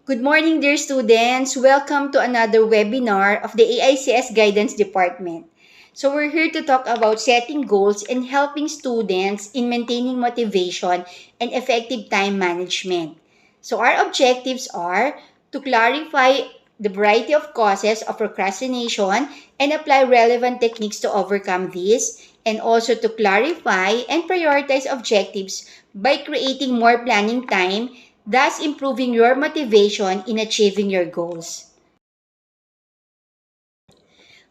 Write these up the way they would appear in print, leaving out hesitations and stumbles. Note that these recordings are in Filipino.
Good morning, dear students. Welcome to another webinar of the AICS Guidance Department. So we're here to talk about setting goals and helping students in maintaining motivation and effective time management. So our objectives are to clarify the variety of causes of procrastination and apply relevant techniques to overcome this, and also to clarify and prioritize objectives by creating more planning time, thus improving your motivation in achieving your goals.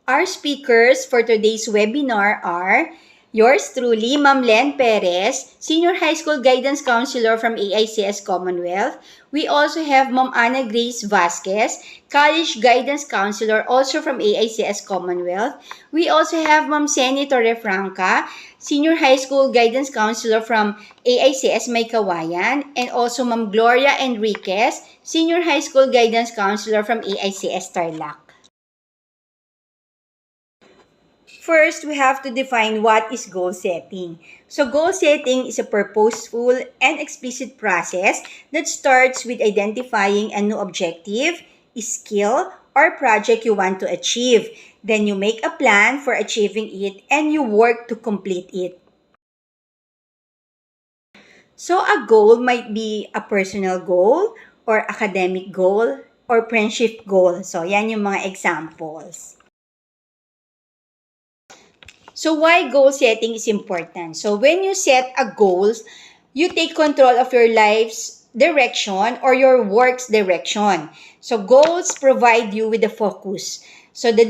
Our speakers for today's webinar are yours truly, Ma'am Len Perez, Senior High School Guidance Counselor from AICS Commonwealth. We also have Ma'am Ana Grace Vasquez, College Guidance Counselor, also from AICS Commonwealth. We also have Ma'am Seni Torrefranca, Senior High School Guidance Counselor from AICS Maykawayan, and also Ma'am Gloria Enriquez, Senior High School Guidance Counselor from AICS Tarlac. First, we have to define what is goal setting. So, goal setting is a purposeful and explicit process that starts with identifying a new objective, skill, or project you want to achieve. Then you make a plan for achieving it and you work to complete it. So, a goal might be a personal goal or academic goal or friendship goal. So, yan yung mga examples. So why goal setting is important? So when you set a goals, you take control of your life's direction or your work's direction. So goals provide you with a focus. So the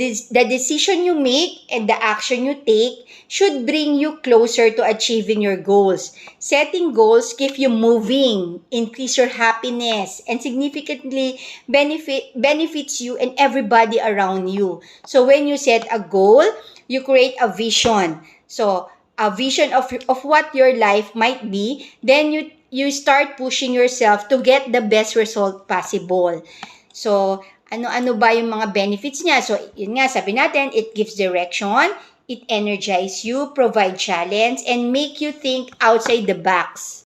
decision you make and the action you take should bring you closer to achieving your goals. Setting goals keep you moving, increase your happiness, and significantly benefits you and everybody around you. So when you set a goal, you create a vision. So a vision of what your life might be, then you start pushing yourself to get the best result possible. So, ano-ano ba yung mga benefits niya? So, yun nga, sabi natin, it gives direction, it energizes you, provide challenge, and make you think outside the box.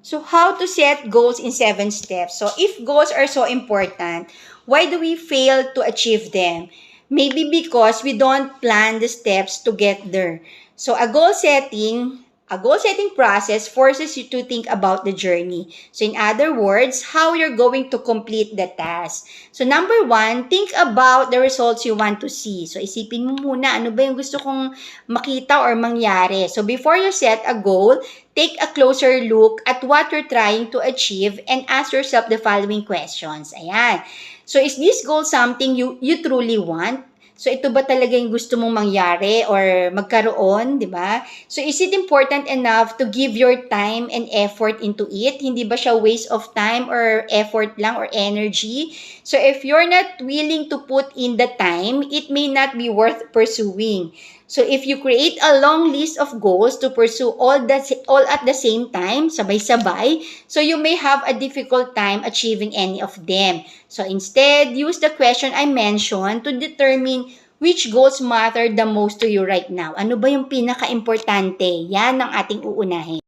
So, how to set goals in 7 steps? So, if goals are so important, why do we fail to achieve them? Maybe because we don't plan the steps to get there. So, a goal setting process forces you to think about the journey. So, in other words, how you're going to complete the task. So, number 1, think about the results you want to see. So, isipin mo muna, ano ba yung gusto kong makita or mangyari. So, before you set a goal, take a closer look at what you're trying to achieve and ask yourself the following questions. Ayan. So, is this goal something you truly want? So, ito ba talaga yung gusto mong mangyari or magkaroon, di ba? So, is it important enough to give your time and effort into it? Hindi ba siya waste of time or effort lang or energy? So, if you're not willing to put in the time, it may not be worth pursuing. So, if you create a long list of goals to pursue all at the same time, sabay-sabay, so you may have a difficult time achieving any of them. So, instead, use the question I mentioned to determine which goals matter the most to you right now. Ano ba yung pinaka-importante? Yan ang ating uunahin.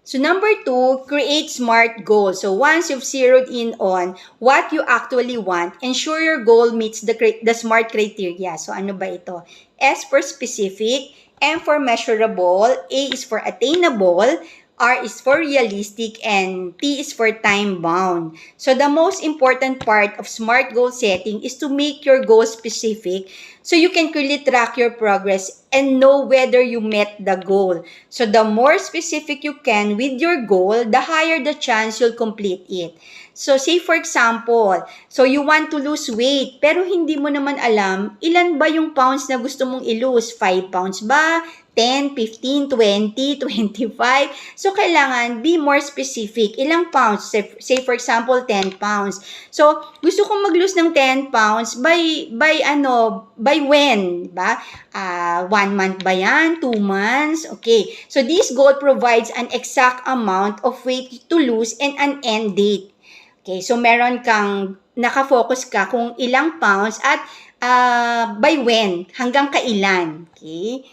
So number 2, create SMART goals. So once you've zeroed in on what you actually want, ensure your goal meets the SMART criteria. So ano ba ito? S for specific, M for measurable, A is for attainable, R is for realistic, and T is for time-bound. So the most important part of SMART goal setting is to make your goal specific so you can clearly track your progress and know whether you met the goal. So the more specific you can with your goal, the higher the chance you'll complete it. So say for example, so you want to lose weight pero hindi mo naman alam ilan ba yung pounds na gusto mong i-lose. 5 pounds ba? 10, 15, 20, 25. So, kailangan be more specific. Ilang pounds? Say for example, 10 pounds. So, gusto kong mag-lose ng 10 pounds by when? Diba? 1 month ba yan? 2 months? Okay. So, this goal provides an exact amount of weight to lose and an end date. Okay. So, meron kang nakafocus ka kung ilang pounds at by when? Hanggang kailan? Okay.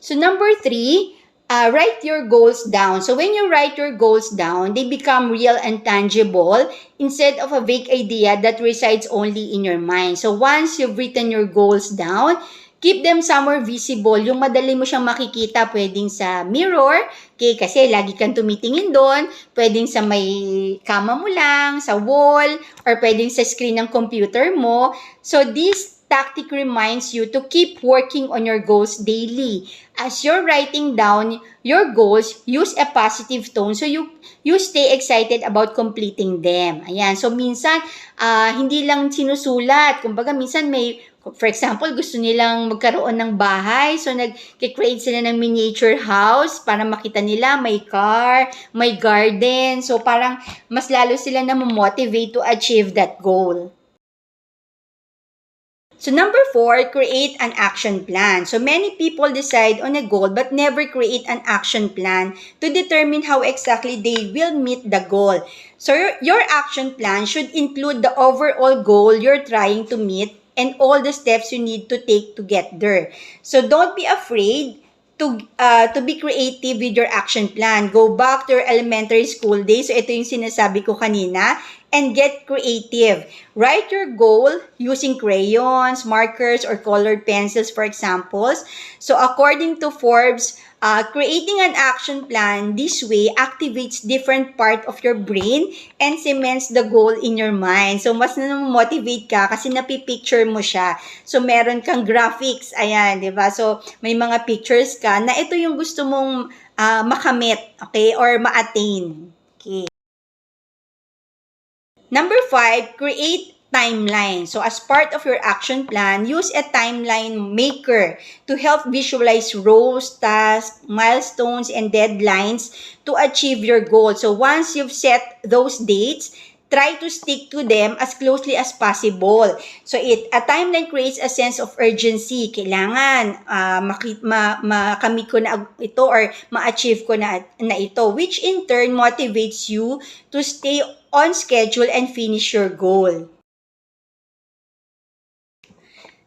So number 3, write your goals down. So when you write your goals down, they become real and tangible instead of a vague idea that resides only in your mind. So once you've written your goals down, keep them somewhere visible. Yung madali mo siyang makikita, pwedeng sa mirror, okay, kasi lagi kang tumitingin doon, pwedeng sa may kama mo lang, sa wall, or pwedeng sa screen ng computer mo. So this tactic reminds you to keep working on your goals daily. As you're writing down your goals, use a positive tone so you stay excited about completing them. Ayan. So minsan hindi lang sinusulat. Kumbaga minsan may, for example, gusto nilang magkaroon ng bahay. So nag-create sila ng miniature house para makita nila may car, may garden. So parang mas lalo sila na motivate to achieve that goal. So number 4, create an action plan. So many people decide on a goal but never create an action plan to determine how exactly they will meet the goal. So your action plan should include the overall goal you're trying to meet and all the steps you need to take to get there. So don't be afraid to be creative with your action plan. Go back to your elementary school days. So ito yung sinasabi ko kanina, and get creative. Write your goal using crayons, markers, or colored pencils for examples. So according to Forbes, creating an action plan this way activates different part of your brain and cements the goal in your mind. So mas na-motivate ka kasi napipicture mo siya. So meron kang graphics, ayan, di ba? So may mga pictures ka na ito yung gusto mong makamit, okay, or ma-attain. Okay. Number 5, create timeline. So as part of your action plan, use a timeline maker to help visualize roles, tasks, milestones, and deadlines to achieve your goal. So once you've set those dates, try to stick to them as closely as possible. So a timeline creates a sense of urgency. Kailangan makamit ko na ito or ma-achieve ko na ito, which in turn motivates you to stay on schedule and finish your goal.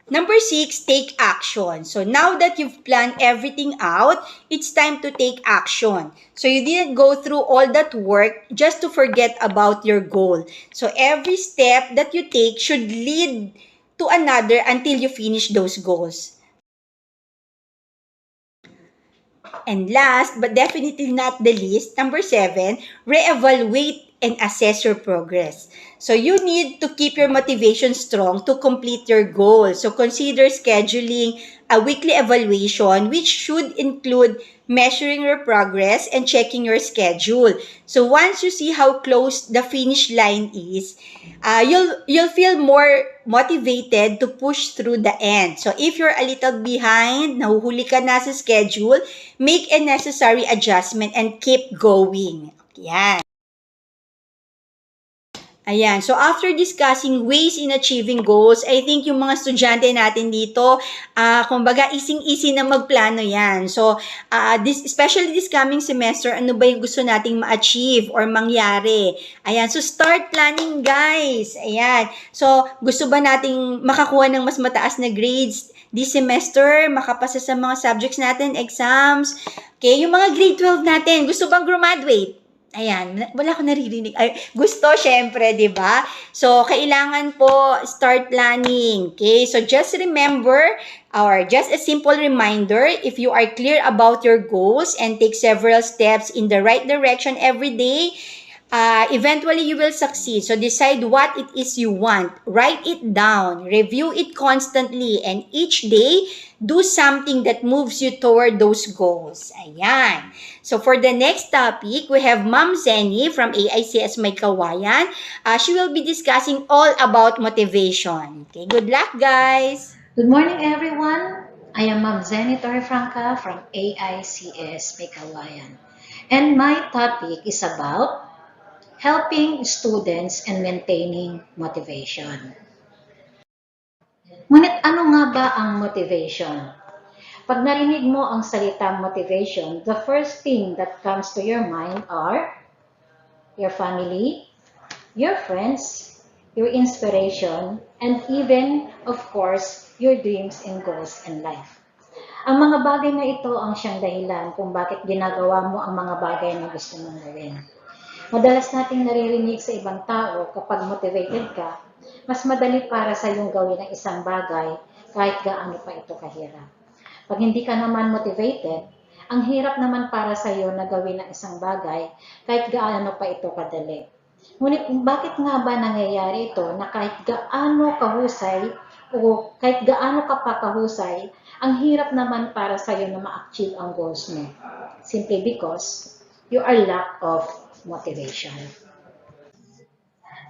Number 6, take action. So now that you've planned everything out, it's time to take action. So you didn't go through all that work just to forget about your goal. So every step that you take should lead to another until you finish those goals. And last, but definitely not the least, number 7, reevaluate and assess your progress. So you need to keep your motivation strong to complete your goal. So consider scheduling a weekly evaluation which should include measuring your progress and checking your schedule. So once you see how close the finish line is, you'll feel more motivated to push through the end. So if you're a little behind, nahuhuli ka na sa schedule, make a necessary adjustment and keep going. Yan. Ayan. So, after discussing ways in achieving goals, I think yung mga estudyante natin dito, kumbaga, easy-easy na magplano yan. So, especially this coming semester, ano ba yung gusto nating ma-achieve or mangyari? Ayan. So, start planning, guys. Ayan. So, gusto ba nating makakuha ng mas mataas na grades this semester, makapasa sa mga subjects natin, exams? Okay, yung mga grade 12 natin, gusto bang graduate? Ayan, wala akong naririnig. Ay, gusto, syempre, di ba? So, kailangan po start planning. Okay? So, just remember, or just a simple reminder, if you are clear about your goals and take several steps in the right direction every day, eventually you will succeed. So, decide what it is you want. Write it down. Review it constantly. And each day, do something that moves you toward those goals. Ayan. So, for the next topic, we have Ma'am Zenny from AICS May Kawayan. She will be discussing all about motivation. Okay, good luck, guys! Good morning, everyone. I am Ma'am Zenny Torrefranca from AICS May Kawayan. And my topic is about helping students and maintaining motivation. Ngunit ano nga ba ang motivation? Pag narinig mo ang salitang motivation, the first thing that comes to your mind are your family, your friends, your inspiration, and even, of course, your dreams and goals in life. Ang mga bagay na ito ang siyang dahilan kung bakit ginagawa mo ang mga bagay na gusto mong gawin. Madalas nating naririnig sa ibang tao kapag motivated ka, mas madali para sa iyong gawin ang isang bagay kahit gaano pa ito kahirap. Pag hindi ka naman motivated, ang hirap naman para sa iyo na gawin ang isang bagay kahit gaano pa ito kadali. Ngunit bakit nga ba nangyayari ito na kahit gaano kahusay o kahit gaano ka pa kahusay, ang hirap naman para sa iyo na ma-achieve ang goals mo? Simply because you are lack of motivation.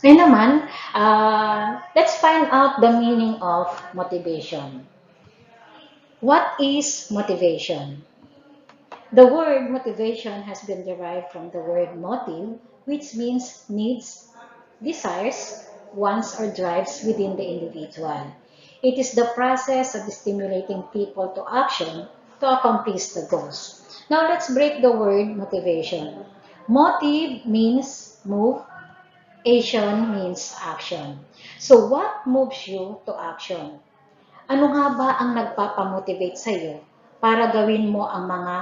Ngayon naman, let's find out the meaning of motivation. What is motivation? The word motivation has been derived from the word motive, which means needs, desires, wants, or drives within the individual. It is the process of stimulating people to action to accomplish the goals. Now let's break the word motivation. Motive means move, action means action. So what moves you to action? Ano nga ba ang nagpapamotivate sa iyo para gawin mo ang mga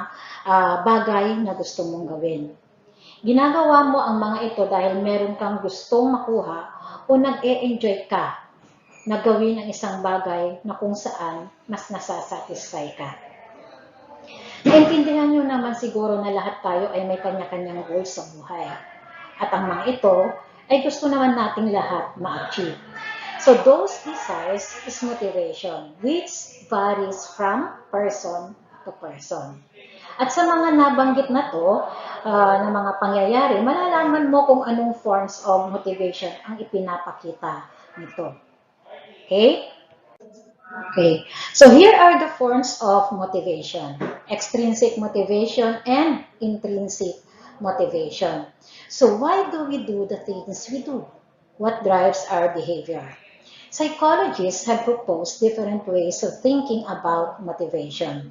bagay na gusto mong gawin? Ginagawa mo ang mga ito dahil meron kang gustong makuha o nag-e-enjoy ka na gawin ang isang bagay na kung saan mas nasasatisfy ka. Naintindihan nyo naman siguro na lahat tayo ay may kanya-kanyang goals sa buhay. At ang mga ito ay gusto naman nating lahat ma-achieve. So those desires is motivation, which varies from person to person. At sa mga nabanggit na to, na mga pangyayari, malalaman mo kung anong forms of motivation ang ipinapakita nito. Okay? Okay. So here are the forms of motivation. Extrinsic motivation and intrinsic motivation. So why do we do the things we do? What drives our behavior? Psychologists have proposed different ways of thinking about motivation,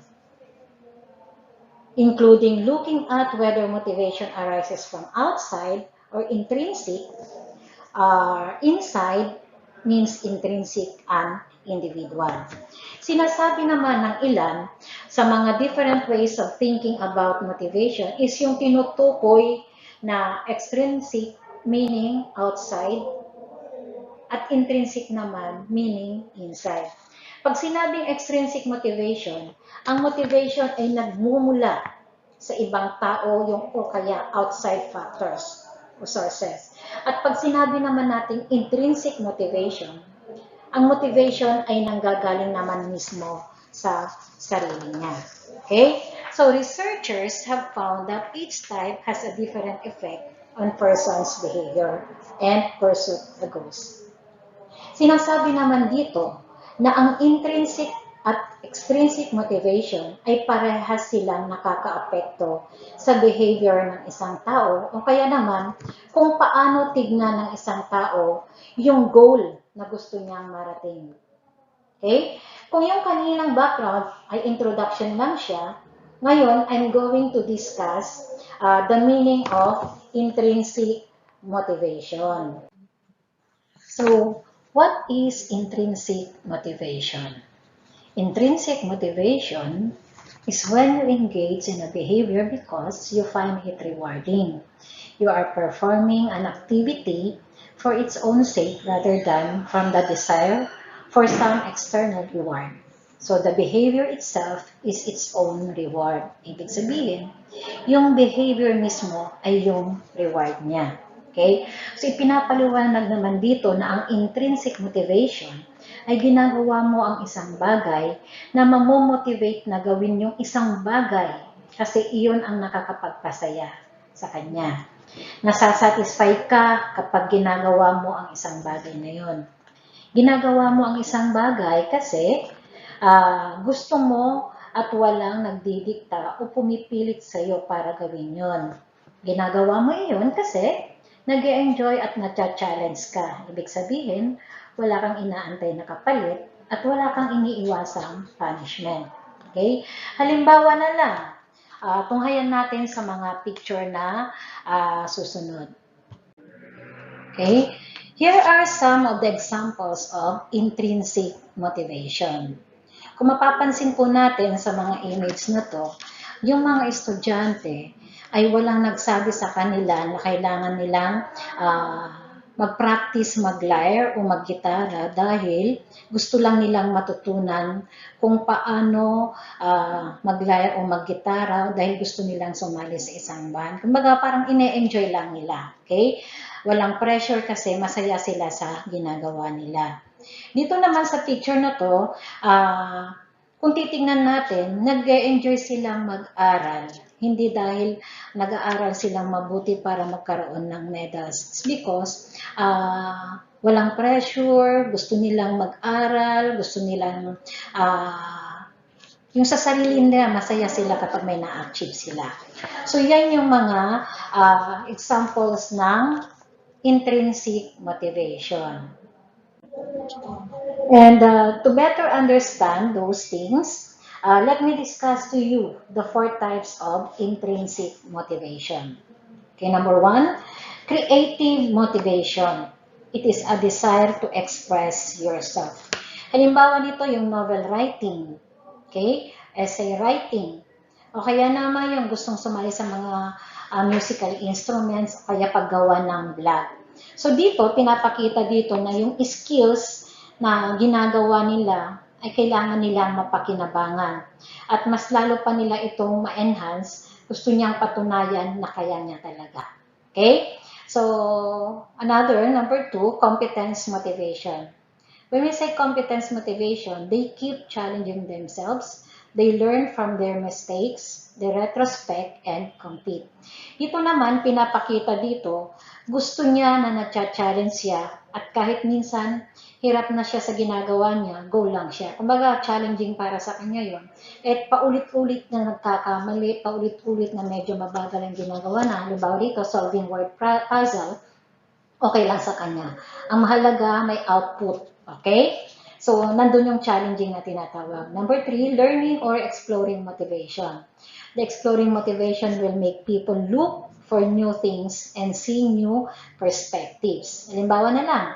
including looking at whether motivation arises from outside or intrinsic. Inside means intrinsic and individual. Sinasabi naman ng ilan sa mga different ways of thinking about motivation is yung tinutukoy na extrinsic meaning outside at intrinsic naman meaning inside. Pag sinabing extrinsic motivation, ang motivation ay nagmumula sa ibang tao yung o kaya outside factors o sources. At pag sinabi naman natin intrinsic motivation, ang motivation ay nanggagaling naman mismo sa sarili niya. Okay? So researchers have found that each type has a different effect on person's behavior and pursuit of goals. Sinasabi naman dito na ang intrinsic at extrinsic motivation ay parehas silang nakakaapekto sa behavior ng isang tao o kaya naman kung paano tignan ng isang tao yung goal na gusto niyang marating. Okay? Kung yung kaninang background ay introduction lang siya, ngayon I'm going to discuss the meaning of intrinsic motivation. So, what is intrinsic motivation? Intrinsic motivation is when you engage in a behavior because you find it rewarding. You are performing an activity for its own sake rather than from the desire for some external reward. So the behavior itself is its own reward. Ibig sabihin, yung behavior mismo ay yung reward niya. Okay? So ipinapaliwanag naman dito na ang intrinsic motivation ay ginagawa mo ang isang bagay na mamomotivate na gawin yung isang bagay kasi iyon ang nakakapagpasaya sa kanya. Nasasatisfy ka kapag ginagawa mo ang isang bagay na yun. Ginagawa mo ang isang bagay kasi gusto mo at walang nagdidikta o pumipilit sa iyo para gawin yun. Ginagawa mo iyon kasi nag-e-enjoy at na-challenge ka. Ibig sabihin, wala kang inaantay na kapalit at wala kang iniiwasang punishment. Okay? Halimbawa na lang, tunghayan natin sa mga picture na susunod. Okay? Here are some of the examples of intrinsic motivation. Kung mapapansin po natin sa mga image na to, yung mga estudyante ay walang nagsabi sa kanila na kailangan nilang mag-practice mag-lyre o mag-gitara dahil gusto lang nilang matutunan kung paano mag-lyre o mag-gitara dahil gusto nilang sumali sa isang band. Kumbaga parang ine-enjoy lang nila. Okay? Walang pressure kasi masaya sila sa ginagawa nila. Dito naman sa picture na to, kung titingnan natin, nag-enjoy silang mag-aral. Hindi dahil nag-aaral silang mabuti para magkaroon ng medals. It's because walang pressure, gusto nilang mag-aral, gusto nilang yung sa sarili nila, masaya sila kapag may na-achieve sila. So yan yung mga examples ng intrinsic motivation. And to better understand those things, let me discuss to you the 4 types of intrinsic motivation. Okay, number 1, creative motivation. It is a desire to express yourself. Halimbawa nito yung novel writing, okay, essay writing, o kaya naman yung gustong sumali sa mga musical instruments, o kaya paggawa ng vlog. So dito, pinapakita dito na yung skills na ginagawa nila ay kailangan nilang mapakinabangan. At mas lalo pa nila itong ma-enhance, gusto niyang patunayan na kaya niya talaga. Okay? So, number 2, competence motivation. When we say competence motivation, they keep challenging themselves, they learn from their mistakes, they retrospect, and compete. Ito naman, pinapakita dito, gusto niya na na-challenge siya at kahit minsan, hirap na siya sa ginagawa niya, go lang siya. Kumbaga, challenging para sa kanya yon. At paulit-ulit na nagkakamali, paulit-ulit na medyo mabagal ang ginagawa na. Halimbawa dito, solving word puzzle, okay lang sa kanya. Ang mahalaga, may output. Okay? So, nandun yung challenging na tinatawag. Number 3, learning or exploring motivation. The exploring motivation will make people look for new things and see new perspectives. Halimbawa na lang,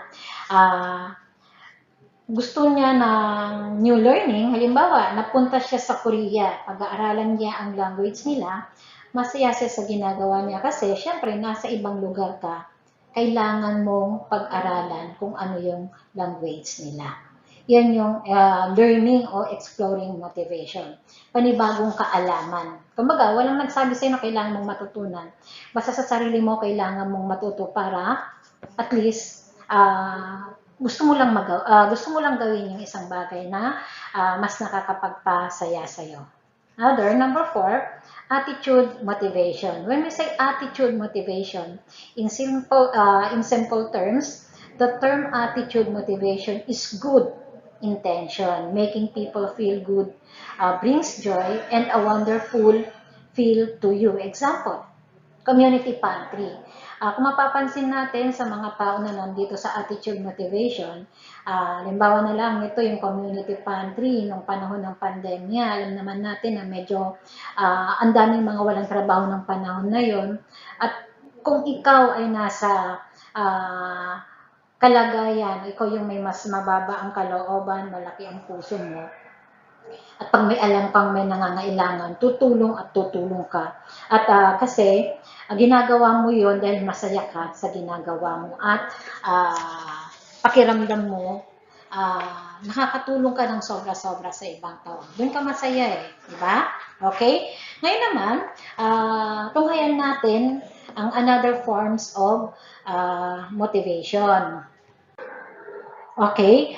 gusto niya ng new learning, halimbawa, napunta siya sa Korea, pag-aaralan niya ang language nila, masaya siya sa ginagawa niya kasi syempre nasa ibang lugar ka, kailangan mong pag-aralan kung ano yung language nila. Yan yung learning o exploring motivation. Panibagong kaalaman. Kumbaga, walang nagsabi sa'yo na kailangan mong matutunan. Basta sa sarili mo, kailangan mong matuto para at least gusto mo lang gawin yung isang bagay na mas nakakapagpasaya sa'yo. Number 4, attitude motivation. When we say attitude motivation, in simple terms, the term attitude motivation is good intention, making people feel good, brings joy, and a wonderful feel to you. Example, community pantry. Kung mapapansin natin sa mga tao na nandito sa attitude motivation, halimbawa na lang, ito yung community pantry nung panahon ng pandemya. Alam naman natin na medyo ang daming mga walang trabaho ng panahon na yon. At kung ikaw ay nasa kalagayan, ikaw yung may mas mababa ang kalooban, malaki ang puso mo, at pag may alam pang may nangangailangan, tutulong at tutulong ka. At kasi, ginagawa mo yon dahil masaya ka sa ginagawa mo. At pakiramdam mo, nakakatulong ka ng sobra-sobra sa ibang tao. Doon ka masaya eh. Diba? Okay? Ngayon naman, tunghayan natin ang another forms of motivation. Okay?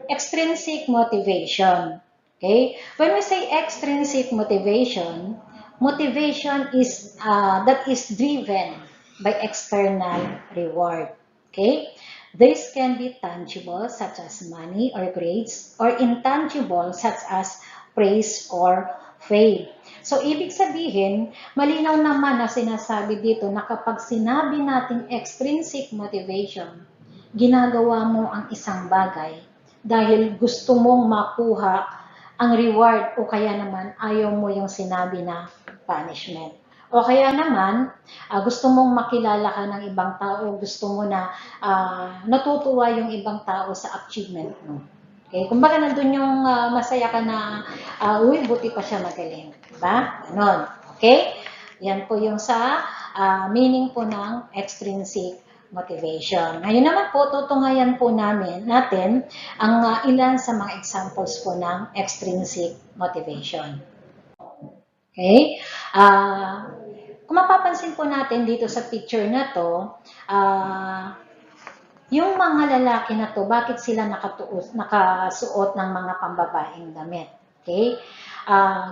Extrinsic motivation. Okay? When we say extrinsic motivation, motivation is that is driven by external reward. Okay? This can be tangible, such as money or grades, or intangible, such as praise or fame. So, ibig sabihin, malinaw naman na sinasabi dito na kapag sinabi natin extrinsic motivation, ginagawa mo ang isang bagay dahil gusto mong makuha ang reward o kaya naman ayaw mo yung sinabi na punishment. O kaya naman, gusto mong makilala ka ng ibang tao, gusto mo na natutuwa yung ibang tao sa achievement mo. Okay? Kumbaga nandun yung masaya ka na, uy, buti pa siya magaling. Diba? Ganon. Okay? Yan po yung sa meaning po ng extrinsic motivation. Ngayon naman po, tutungayan po natin ang ilan sa mga examples po ng extrinsic motivation. Okay? Kung mapapansin po natin dito sa picture na to, yung mga lalaki na to, bakit sila nakasuot ng mga pambabaeng damit? Okay?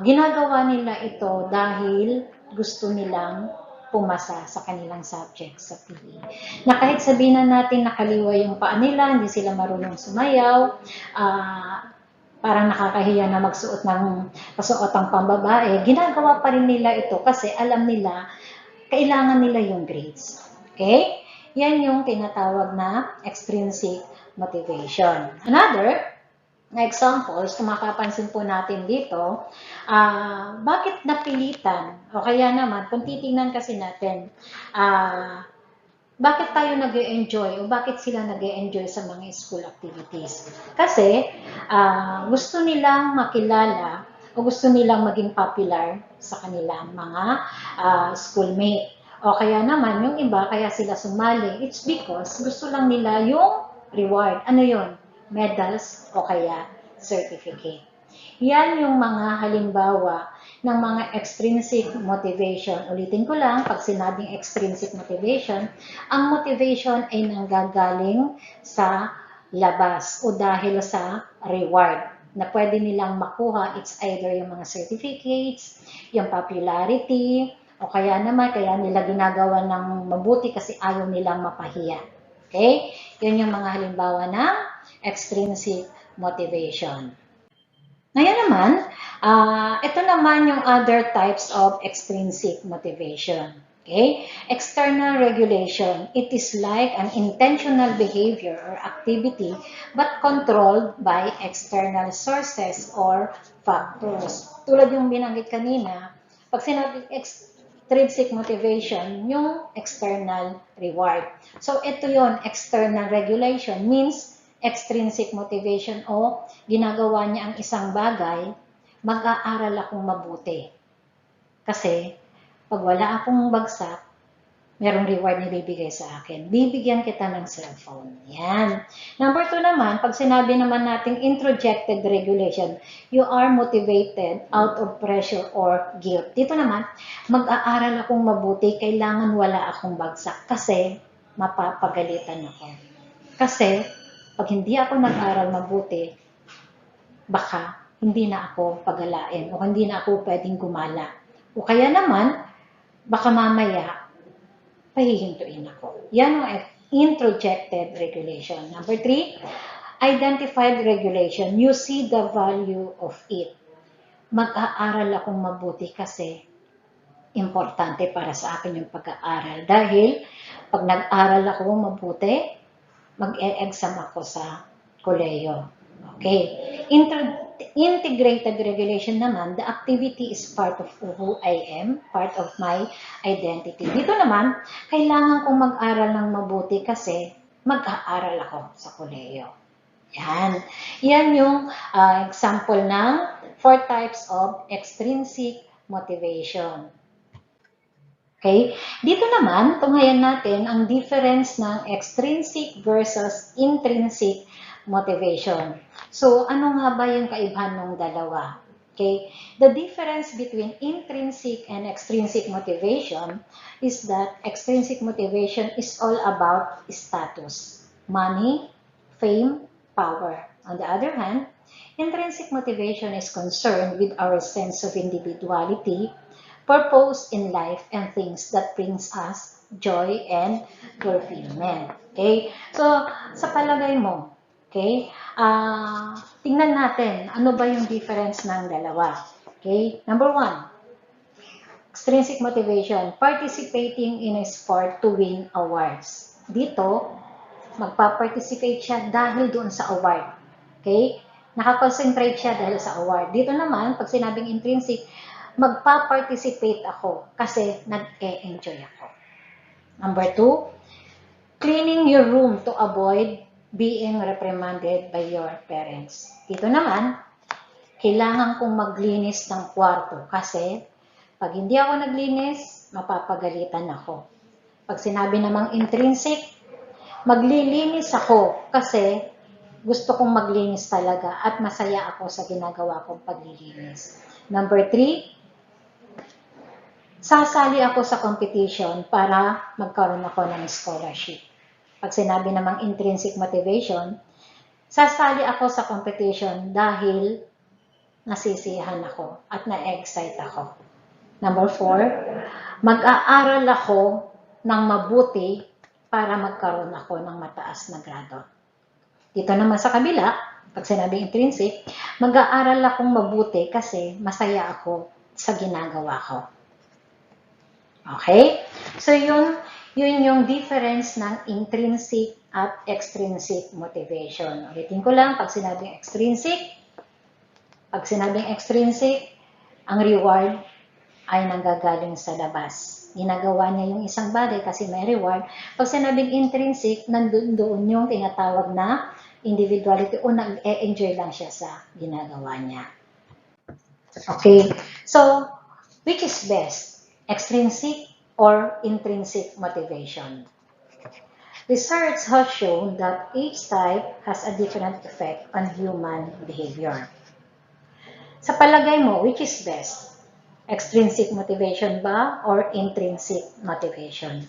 Ginagawa nila ito dahil gusto nilang pumasa sa kanilang subject sa PE. Na kahit sabihin na natin nakaliwa yung paa nila, hindi sila marunong sumayaw, parang nakakahiya na magsuot ng kasuotang pambabae, ginagawa pa rin nila ito kasi alam nila, kailangan nila yung grades. Okay? Yan yung tinatawag na extrinsic motivation. Another na examples, kung mapapansin po natin dito, bakit napilitan? O kaya naman, kung titingnan kasi natin, bakit tayo nag-e-enjoy o bakit sila nag-e-enjoy sa mga school activities? Kasi gusto nilang makilala o gusto nilang maging popular sa kanilang mga schoolmate. O kaya naman, yung iba, kaya sila sumali, it's because gusto lang nila yung reward. Ano yun? Medals o kaya certificate. Yan yung mga halimbawa ng mga extrinsic motivation. Ulitin ko lang, pag sinabing extrinsic motivation, ang motivation ay nanggagaling sa labas o dahil sa reward na pwede nilang makuha. It's either yung mga certificates, yung popularity, o kaya naman, kaya nila ginagawa ng mabuti kasi ayaw nilang mapahiya. Okay? Yun yung mga halimbawa ng extrinsic motivation. Ngayon naman, ito naman yung other types of extrinsic motivation. Okay? External regulation. It is like an intentional behavior or activity but controlled by external sources or factors. Tulad yung binanggit kanina, pag sinabi extrinsic motivation, yung external reward. So, ito yon external regulation means extrinsic motivation o ginagawa niya ang isang bagay, mag-aaral akong mabuti. Kasi, pag wala akong bagsak, merong reward na bibigay sa akin. Bibigyan kita ng cellphone. Yan. Number 2 naman, pag sinabi naman natin introjected regulation, you are motivated out of pressure or guilt. Dito naman, mag-aaral akong mabuti, kailangan wala akong bagsak kasi mapapagalitan ako. Kasi, pag hindi ako nag-aral mabuti, baka hindi na ako pagalain o hindi na ako pwedeng gumala. O kaya naman, baka mamaya, pahihintuin ako. Yan ang introjected regulation. Number 3, identified regulation. You see the value of it. Mag-aaral akong mabuti kasi importante para sa akin yung pag-aaral. Dahil pag nag-aral ako mabuti, mag-e-exam ako sa koleyo. Okay. Integrated regulation naman, the activity is part of who I am, part of my identity. Dito naman, kailangan kong mag-aral ng mabuti kasi mag-aaral ako sa koleyo. Yan. Yan yung example ng 4 types of extrinsic motivation. Okay? Dito naman, tunghayan natin ang difference ng extrinsic versus intrinsic motivation. So, ano nga ba yung kaibahan ng dalawa? Okay? The difference between intrinsic and extrinsic motivation is that extrinsic motivation is all about status, money, fame, power. On the other hand, intrinsic motivation is concerned with our sense of individuality, purpose in life, and things that brings us joy and fulfillment. Okay? So, sa palagay mo, okay, tingnan natin, ano ba yung difference ng dalawa? Okay? Number 1, extrinsic motivation, participating in a sport to win awards. Dito, magpa-participate siya dahil doon sa award. Okay? Nakakonsentrate siya dahil sa award. Dito naman, pag sinabing intrinsic, magpa-participate ako kasi nag-e-enjoy ako. Number 2, cleaning your room to avoid being reprimanded by your parents. Dito naman, kailangan kong maglinis ng kwarto kasi pag hindi ako naglinis, mapapagalitan ako. Pag sinabi namang intrinsic, maglilinis ako kasi gusto kong maglinis talaga at masaya ako sa ginagawa kong paglilinis. Number 3, sasali ako sa competition para magkaroon ako ng scholarship. Pag sinabi namang intrinsic motivation, sasali ako sa competition dahil nasisiyahan ako at na-excite ako. Number 4, mag-aaral ako ng mabuti para magkaroon ako ng mataas na grado. Dito naman sa kabila, pag sinabing intrinsic, mag-aaral akong mabuti kasi masaya ako sa ginagawa ko. Okay? So, yun yung difference ng intrinsic at extrinsic motivation. Ulitin ko lang, pag sinabing extrinsic, ang reward ay nanggagaling sa labas. Ginagawa niya yung isang bagay kasi may reward. Pag sinabing intrinsic, nandun yung tinatawag na individuality o nag-e-enjoy lang siya sa ginagawa niya. Okay, so which is best? Extrinsic or intrinsic motivation? Research has shown that each type has a different effect on human behavior. Sa palagay mo, which is best? Extrinsic motivation ba or intrinsic motivation?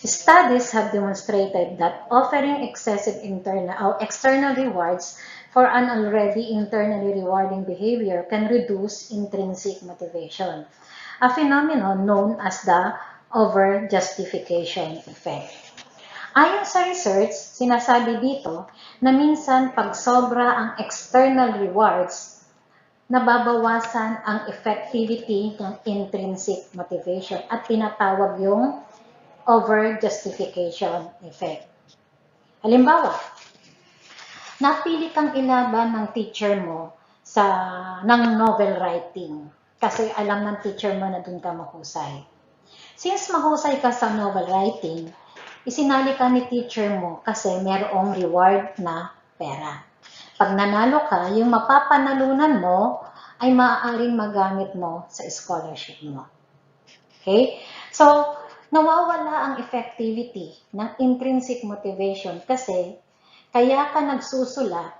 Studies have demonstrated that offering excessive internal or external rewards for an already internally rewarding behavior can reduce intrinsic motivation, a phenomenon known as the over-justification effect. Ayon sa research, sinasabi dito na minsan pag sobra ang external rewards, nababawasan ang effectivity ng intrinsic motivation at tinatawag yung over-justification effect. Halimbawa, napili kang ilaban ng teacher mo ng novel writing kasi alam ng teacher mo na dun ka mahusay. Since mahusay ka sa novel writing, isinali ka ni teacher mo kasi merong reward na pera. Pag nanalo ka, yung mapapanalunan mo ay maaaring magamit mo sa scholarship mo. Okay? So, nawawala ang effectivity ng intrinsic motivation kasi kaya ka nagsusulat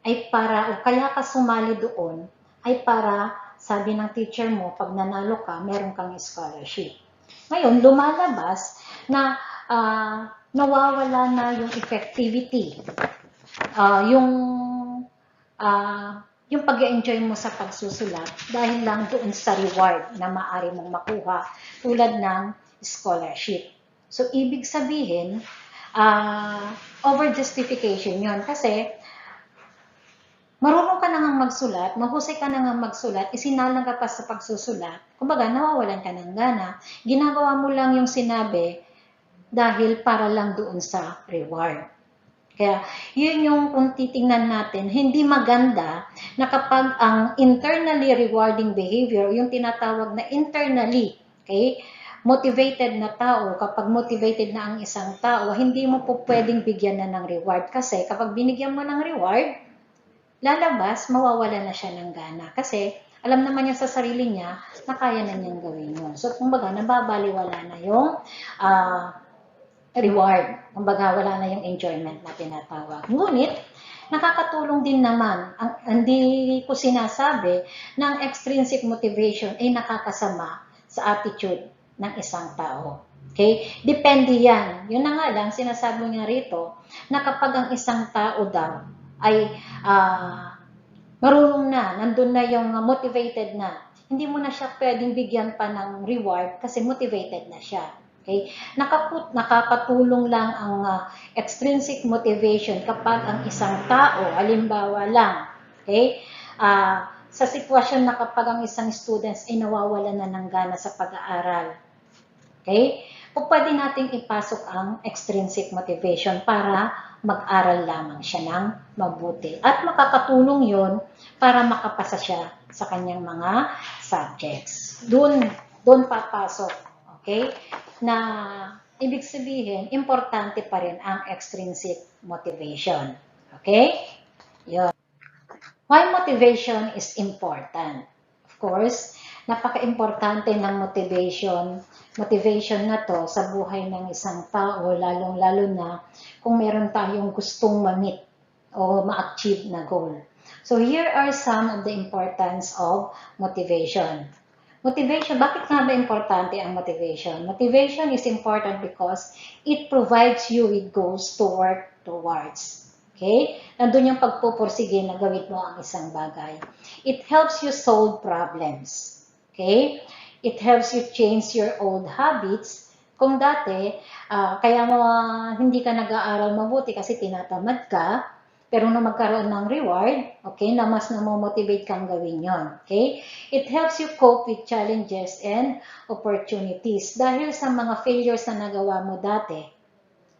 ay para, o kaya ka sumali doon ay para, sabi ng teacher mo, pag nanalo ka, meron kang scholarship. Ngayon, lumalabas na nawawala na yung effectivity. Yung pag-enjoy mo sa pagsusulat dahil lang doon sa reward na maaari mong makuha tulad ng scholarship. So, ibig sabihin, over-justification yun. Kasi, marunong ka na nga magsulat, mahusay ka na nga magsulat, isinalang ka pa sa pagsusulat, kumbaga, nawawalan ka ng gana. Ginagawa mo lang yung sinabi dahil para lang doon sa reward. Kaya, yun yung kung titingnan natin, hindi maganda na kapag ang internally rewarding behavior, yung tinatawag na internally, okay, motivated na tao, kapag motivated na ang isang tao, hindi mo po pwedeng bigyan na ng reward. Kasi kapag binigyan mo ng reward, lalabas, mawawala na siya ng gana. Kasi alam naman niya sa sarili niya na kaya na niyang gawin yun. So, kumbaga, nababaliwala na yung reward. Kumbaga, wala na yung enjoyment na tinatawag. Ngunit, nakakatulong din naman, hindi ko sinasabi na ang extrinsic motivation ay nakakasama sa attitude ng isang tao. Okay? Depende yan. Yun na nga lang, sinasabi nga rito, na kapag ang isang tao daw ay marunong na, nandun na yung motivated na, hindi mo na siya pwedeng bigyan pa ng reward kasi motivated na siya. Okay? Nakakatulong lang ang extrinsic motivation kapag ang isang tao, halimbawa lang, okay? Sa sitwasyon na kapag ang isang students ay nawawala na ng gana sa pag-aaral. Okay? O pwede nating ipasok ang extrinsic motivation para mag-aral lamang siya ng mabuti. At makakatulong yun para makapasa siya sa kanyang mga subjects. Doon papasok. Okay? Na ibig sabihin, importante pa rin ang extrinsic motivation. Okay? Yun. Why motivation is important? Of course, napaka-importante ng motivation. Motivation na to sa buhay ng isang tao, lalong-lalo na kung meron tayong gustong ma-meet o ma-achieve na goal. So here are some of the importance of motivation. Motivation, bakit nga ba importante ang motivation? Motivation is important because it provides you with goals to work towards. Okay? Nandun yung pagpupursige na gawin mo ang isang bagay. It helps you solve problems. Okay? It helps you change your old habits. Kung dati, kaya mo hindi ka nag-aaral mabuti kasi tinatamad ka, pero nung magkaroon ng reward, okay, na mas namomotivate kang gawin yon. Okay? It helps you cope with challenges and opportunities. Dahil sa mga failures na nagawa mo dati,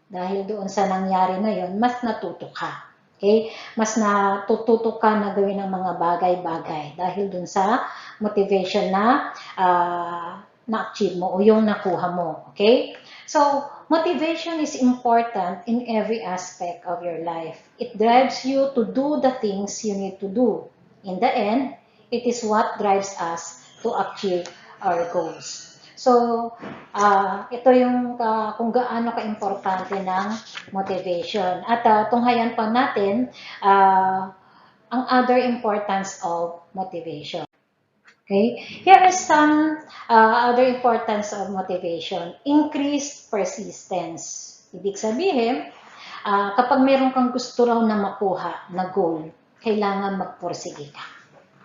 dahil doon sa nangyari na yon, mas natuto ka. Okay? Mas natututo ka na gawin ang mga bagay-bagay dahil doon sa motivation na na-achieve mo o yung nakuha mo. Okay? So, motivation is important in every aspect of your life. It drives you to do the things you need to do. In the end, it is what drives us to achieve our goals. So, ito yung kung gaano ka-importante ng motivation. At tunghayan pa natin ang other importance of motivation. Okay? Here are some other importance of motivation. Increased persistence. Ibig sabihin, kapag meron kang gusto raw na makuha na goal, kailangan magpursige ka.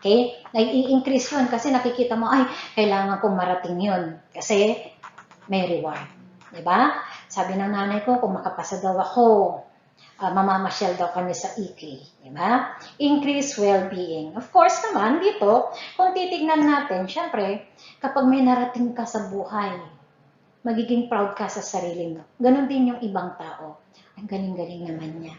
Okay? Nag-i-increase yun kasi nakikita mo, ay, kailangan kong marating yun kasi may reward. Diba? Sabi ng nanay ko, kung makapasa daw ako, mamamasyal daw kami sa EK. Diba? Increase well-being. Of course naman, dito, kung titignan natin, syempre, kapag may narating ka sa buhay, magiging proud ka sa sarili mo. Ganon din yung ibang tao. Ang galing-galing naman niya.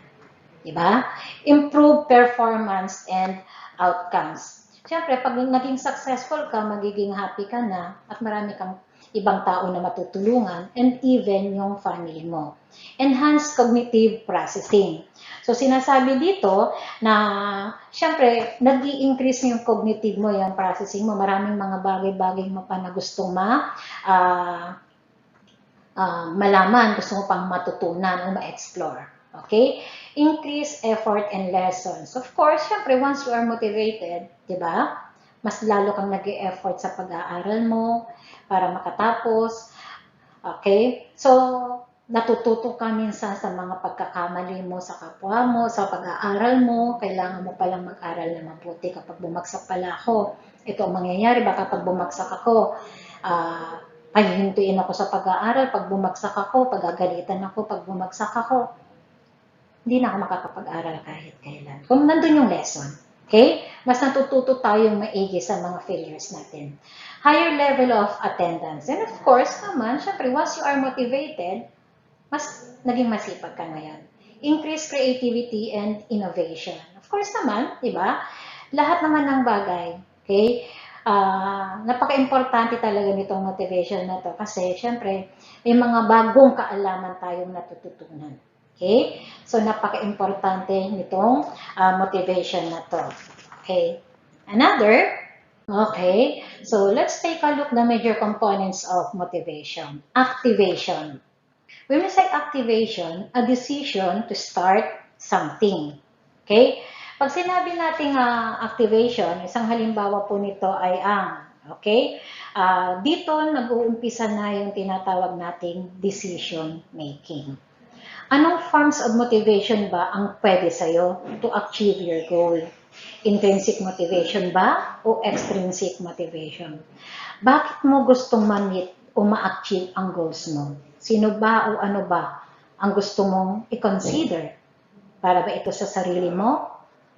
Diba? Improve performance and outcomes. Siyempre, pag naging successful ka, magiging happy ka na at marami kang ibang tao na matutulungan and even yung family mo. Enhance cognitive processing. So, sinasabi dito na, siyempre, nag-i-increase yung cognitive mo, yung processing mo. Maraming mga bagay-bagay mo pa na gustong malaman, gusto mo pang matutunan o ma-explore. Okay? Increase effort and lessons. Of course, syempre, once you are motivated, di ba? Mas lalo kang nag-e-effort sa pag-aaral mo para makatapos. Okay? So, natututo ka minsan sa mga pagkakamali mo sa kapwa mo, sa pag-aaral mo. Kailangan mo palang mag-aral na mabuti. Kapag bumagsak pala ako, ito ang mangyayari. Baka pag bumagsak ako, pahihintuin ako sa pag-aaral. Pag bumagsak ako, pagagalitan ako, pag bumagsak ako, hindi na ako makakapag-aral kahit kailan. Kung nandun yung lesson, okay? Mas natututo tayong maigi sa mga failures natin. Higher level of attendance. And of course, naman, syempre, once you are motivated, mas naging masipag ka ngayon. Increase creativity and innovation. Of course naman, di ba? Lahat naman ng bagay, okay? Napaka-importante talaga nitong motivation na to kasi, syempre, may mga bagong kaalaman tayong natututunan. Okay? So, napaka-importante nitong motivation na to. Okay? Another, okay. So, let's take a look the major components of motivation. Activation. When we say activation, a decision to start something. Okay? Pag sinabi nating activation, isang halimbawa po nito ay okay? Dito, nag-uumpisa na yung tinatawag nating decision making. Anong forms of motivation ba ang pwede sa'yo to achieve your goal? Intrinsic motivation ba o extrinsic motivation? Bakit mo gustong ma-meet o ma-achieve ang goals mo? Sino ba o ano ba ang gusto mong i-consider? Para ba ito sa sarili mo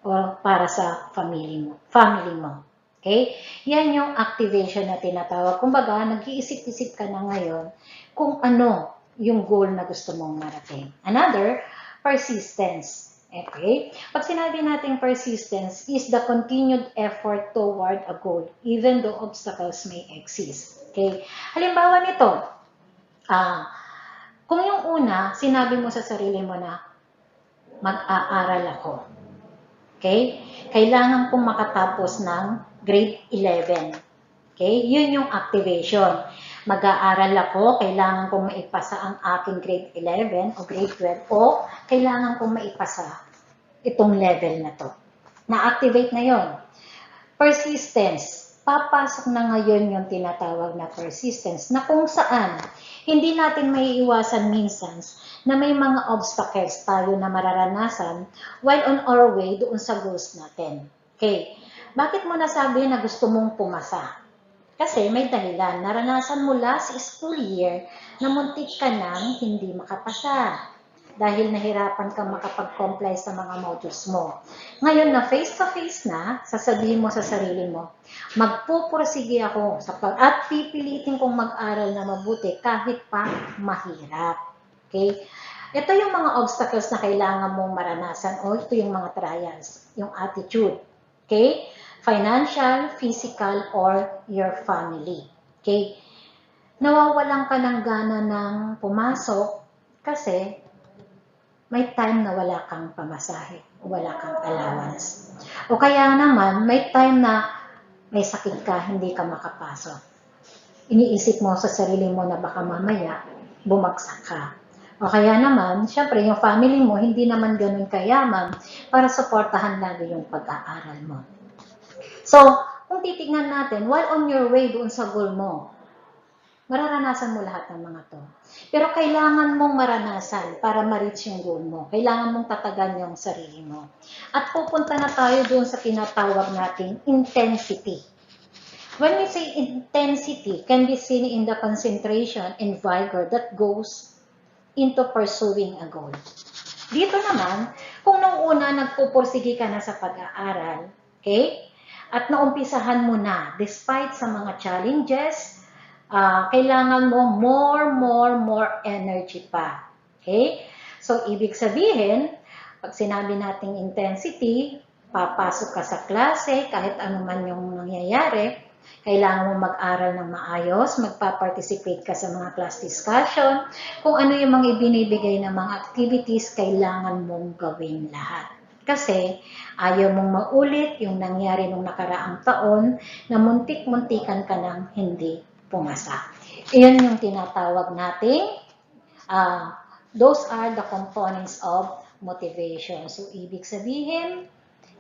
o para sa family mo? Okay? Yan yung activation na tinatawag. Kumbaga, nag-iisip-isip ka na ngayon kung ano yung goal na gusto mong marating. Another, persistence. Okay? Pag sinabi natin persistence is the continued effort toward a goal even though obstacles may exist. Okay? Halimbawa nito, Kung yung una, sinabi mo sa sarili mo na mag-aaral ako. Okay? Kailangan kong makatapos ng grade 11. Okay? Yun yung activation. Mag-aaral ako, kailangan kong maipasa ang aking grade 11 o grade 12 o kailangan kong maipasa itong level na to. Na-activate na yon. Persistence. Papasok na ngayon yung tinatawag na persistence na kung saan hindi natin maiiwasan minsan na may mga obstacles tayo na mararanasan while on our way doon sa goals natin. Okay. Bakit mo nasabi na gusto mong pumasa? Kasi may dahilan. Naranasan mo last school year na muntik ka nang hindi makapasa dahil nahirapan kang makapag-comply sa mga modules mo. Ngayon na face-to-face na, sasabihin mo sa sarili mo, magpupursige ako at pipilitin kong mag-aral na mabuti kahit pa mahirap. Okay? Ito yung mga obstacles na kailangan mong maranasan o ito yung mga trials, yung attitude. Okay? Financial, physical, or your family. Okay? Nawawalan ka ng gana ng pumasok kasi may time na wala kang pamasahe, wala kang allowance. O kaya naman, may time na may sakit ka, hindi ka makapasok. Iniisip mo sa sarili mo na baka mamaya, bumagsak ka. O kaya naman, syempre, yung family mo, hindi naman ganun kayaman para suportahan lagi yung pag-aaral mo. So, kung titignan natin, while on your way doon sa goal mo, mararanasan mo lahat ng mga to. Pero kailangan mong maranasan para ma-reach yung goal mo. Kailangan mong tatagan yung sarili mo. At pupunta na tayo doon sa tinatawag nating intensity. When we say intensity, can be seen in the concentration and vigor that goes into pursuing a goal. Dito naman, kung nung una nagpupursige ka na sa pag-aaral, okay? At naumpisahan mo na, despite sa mga challenges, kailangan mo more energy pa. Okay? So, ibig sabihin, pag sinabi nating intensity, papasok ka sa klase, kahit ano man yung nangyayari, kailangan mo mag-aral ng maayos, magpa-participate ka sa mga class discussion, kung ano yung mga ibinibigay na mga activities, kailangan mong gawin lahat. Kasi ayaw mong maulit yung nangyari nung nakaraang taon na muntik-muntikan ka ng hindi pumasa. Iyon yung tinatawag nating, those are the components of motivation. So, ibig sabihin,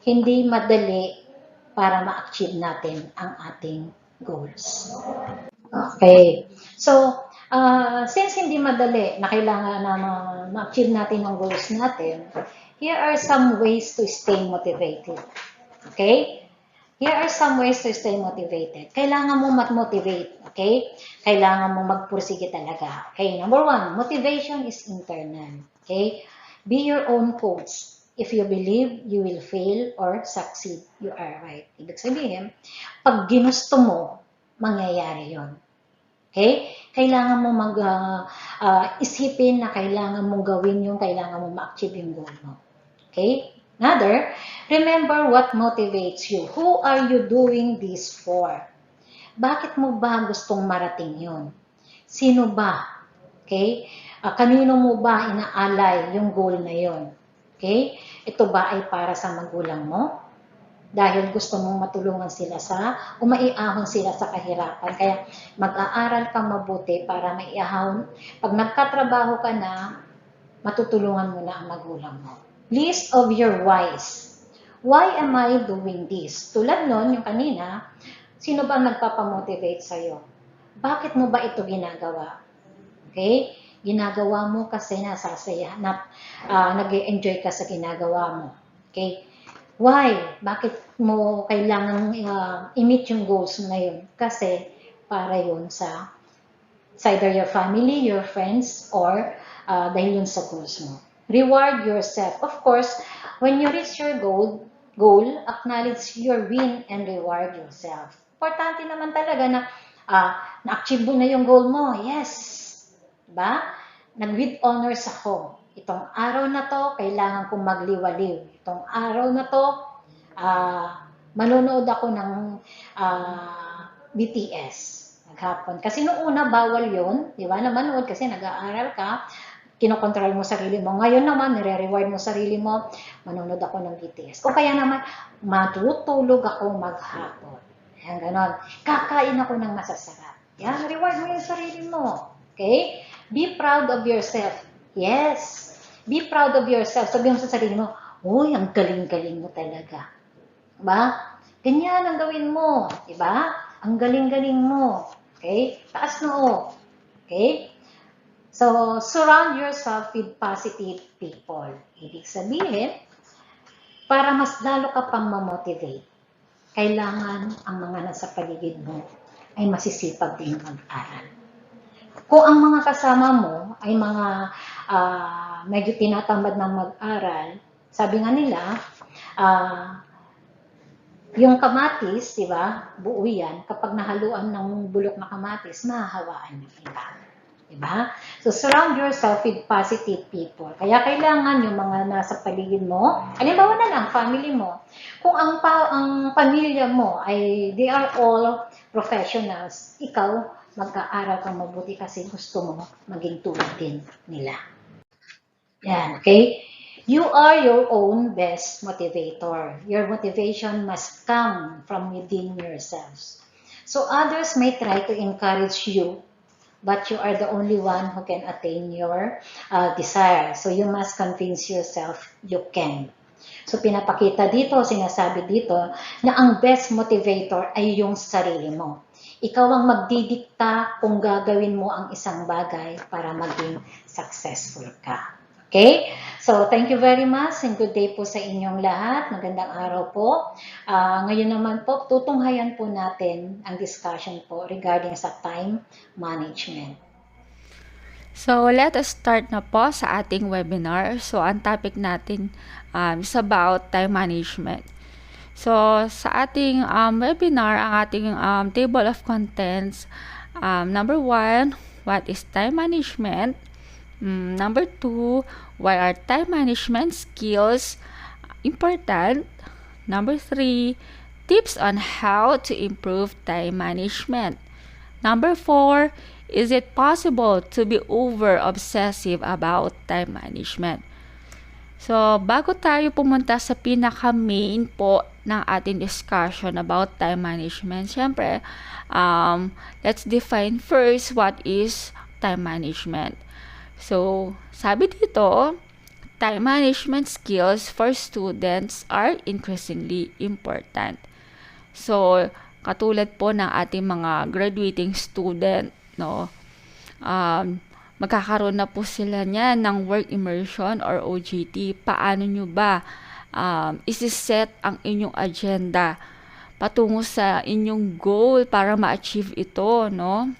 hindi madali para ma-achieve natin ang ating goals. Okay. So, since hindi madali na kailangan na ma-achieve natin ang goals natin, here are some ways to stay motivated. Okay? Here are some ways to stay motivated. Kailangan mo mag-motivate, okay? Kailangan mo magpursige talaga. Okay, number one, motivation is internal. Okay? Be your own coach. If you believe you will fail or succeed, you are right. Ibig sabihin, pag ginusto mo, mangyayari yon. Okay? Kailangan mo isipin na kailangan mong gawin yung kailangan mo ma-achieve yung goal mo. Okay? Another, remember what motivates you. Who are you doing this for? Bakit mo ba gustong marating yun? Sino ba? Okay? Kanino mo ba inaalay yung goal na yun? Okay? Ito ba ay para sa magulang mo? Dahil gusto mong matulungan sila maiahon sila sa kahirapan. Kaya mag-aaral kang mabuti para maiahon. Pag nagkatrabaho ka na, matutulungan mo na ang magulang mo. List of your whys. Why am I doing this? Tulad nun, yung kanina, sino ba nagpapamotivate sa'yo? Bakit mo ba ito ginagawa? Okay? Ginagawa mo kasi nasasaya, nag-enjoy ka sa ginagawa mo. Okay? Why? Bakit mo kailangan i-meet yung goals mo na yun? Kasi para yun sa either your family, your friends, or dahil yun sa goals mo. Reward yourself. Of course, when you reach your goal, acknowledge your win and reward yourself. Importante naman talaga na na-achieve mo na yung goal mo. Yes. Diba? Nag-with honors ako. Itong araw na to, kailangan kong magliwaliw. Itong araw na to, manonood ako ng BTS. maghapon. Kasi noong una, bawal yun, di ba? Na manood kasi nag-aaral ka, kinokontrol mo sarili mo. Ngayon naman, nire-reward mo sarili mo, manonood ako ng BTS. O kaya naman, matutulog ako maghapon. Ayan, ganon. Kakain ako ng masasarap. Yan, reward mo yung sarili mo. Okay? Be proud of yourself. Yes. Be proud of yourself. Sabihin mo sa sarili mo, uy, ang galing-galing mo talaga. Diba? Ganyan ang gawin mo. Diba? Ang galing-galing mo. Okay? Taas noo. Okay? So, surround yourself with positive people. Ibig sabihin, para mas lalo ka pang ma-motivate, kailangan ang mga nasa paligid mo ay masisipag din mag-aral. Kung ang mga kasama mo ay mga medyo tinatamad ng mag-aral, sabi nga nila, yung kamatis, di ba, buo yan, kapag nahaluan ng bulok na kamatis, mahahawaan yung iba. Diba? So, surround yourself with positive people. Kaya kailangan yung mga nasa paligid mo, halimbawa na lang, family mo. Kung ang pamilya mo ay they are all professionals, ikaw, mag-aaral kang mabuti kasi gusto mo maging tulad din nila. Yan, okay? You are your own best motivator. Your motivation must come from within yourselves. So, others may try to encourage you, but you are the only one who can attain your desire. So you must convince yourself you can. So pinapakita dito, sinasabi dito, na ang best motivator ay yung sarili mo. Ikaw ang magdidikta kung gagawin mo ang isang bagay para maging successful ka. Okay? So, thank you very much and good day po sa inyong lahat. Magandang araw po. Ngayon naman po, tutunghayan po natin ang discussion po regarding sa time management. So, let us start na po sa ating webinar. So, ang topic natin is about time management. So, sa ating webinar, ang ating table of contents, number 1, what is time management? Number 2, why are time management skills important? Number 3, tips on how to improve time management. Number 4, is it possible to be over-obsessive about time management? So, bago tayo pumunta sa pinaka-main po ng ating discussion about time management, syempre, let's define first what is time management. So, sabi dito, time management skills for students are increasingly important. So, katulad po ng ating mga graduating student, no, magkakaroon na po sila niyan ng work immersion or OJT. Paano nyo ba isi-set ang inyong agenda patungo sa inyong goal para ma-achieve ito, no?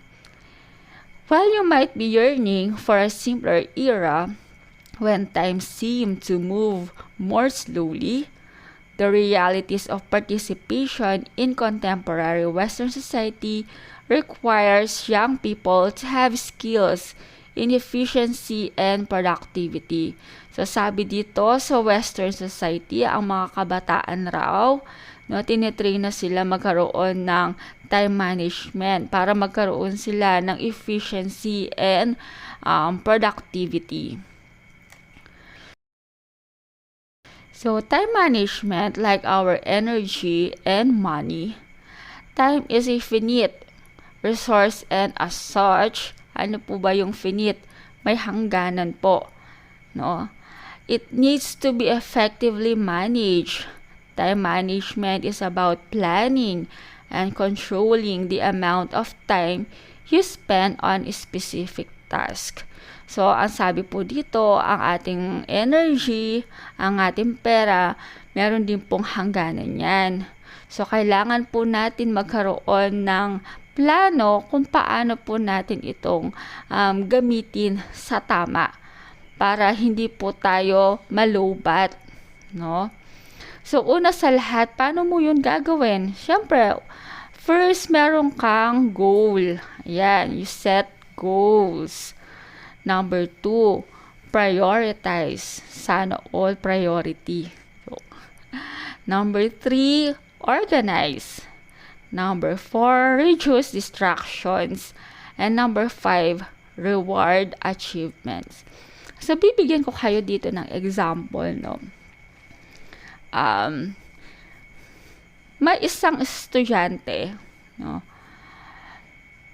While you might be yearning for a simpler era when time seemed to move more slowly, the realities of participation in contemporary Western society requires young people to have skills in efficiency and productivity. So, sabi dito, sa Western society, ang mga kabataan raw, no, tinitrain na sila magkaroon ng time management para magkaroon sila ng efficiency and productivity. So, time management, like our energy and money, time is a finite resource and as such, ano po ba yung finite? May hangganan po, no? It needs to be effectively managed. Time management is about planning and controlling the amount of time you spend on a specific task. So, ang sabi po dito, ang ating energy, ang ating pera, meron din pong hangganan yan. So, kailangan po natin magkaroon ng plano kung paano po natin itong gamitin sa tama para hindi po tayo malubat, no? So, una sa lahat, paano mo yun gagawin? Siyempre, first, meron kang goal. Ayan, you set goals. Number 2, prioritize. Sana all priority. So, number 3, organize. Number 4, reduce distractions. And number 5, reward achievements. So, bibigyan ko kayo dito ng example, no? May isang estudyante, no?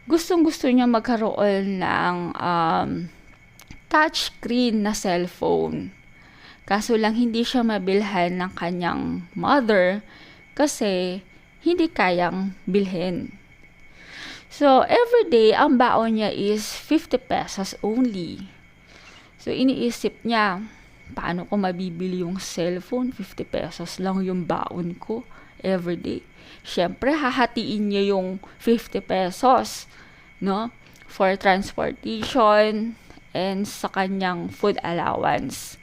Gustong-gusto niya magkaroon ng touchscreen na cellphone. Kaso lang hindi siya mabilhan ng kanyang mother kasi hindi kayang bilhin. So, everyday, ang baon niya is 50 pesos only. So, iniisip niya, paano ko mabibili yung cellphone? 50 pesos lang yung baon ko everyday. Siyempre, hahatiin niya yung 50 pesos, no? For transportation and sa kanyang food allowance.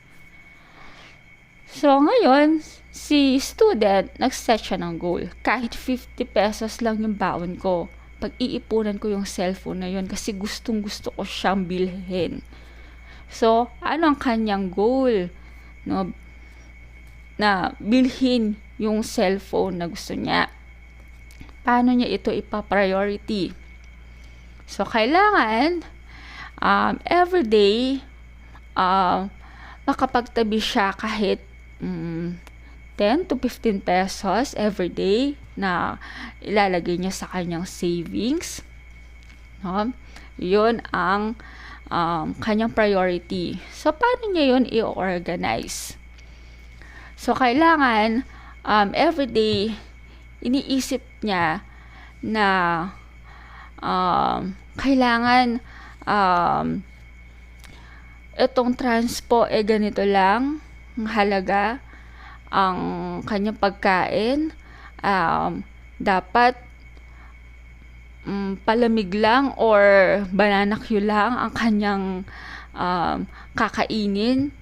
So, ngayon, si student, nag-set siya ng goal. Kahit 50 pesos lang yung baon ko, pag-iipunan ko yung cellphone na yun kasi gustong-gusto ko siyang bilhin. So, ano ang kanyang goal? No? Na bilhin yung cellphone na gusto niya. Paano niya ito ipa-priority? So, kailangan everyday makapagtabi siya kahit 10 to 15 pesos every day na ilalagay niya sa kanyang savings. No? Yun ang kanyang priority. So, paano niya yun i-organize? So, kailangan every day iniisip niya na kailangan itong transpo ganito lang ang halaga, ang kanyang pagkain dapat palamig lang or banana Q lang ang kanyang kakainin.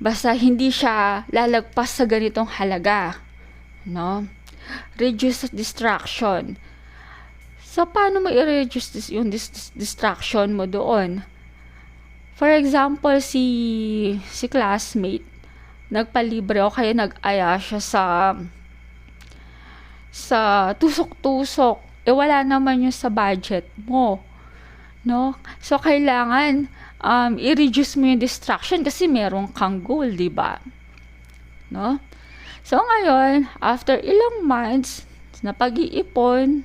Basta hindi siya lalagpas sa ganitong halaga, no? Reduce distraction. So, paano mo i-reduce yung distraction mo doon? For example, si classmate, nagpalibre o kaya nag-aya siya sa tusok-tusok. Wala naman yun sa budget mo. No? So, kailangan i-reduce mo yung distraction kasi meron kang goal, di ba? No? So, ngayon, after ilang months na pag-iipon,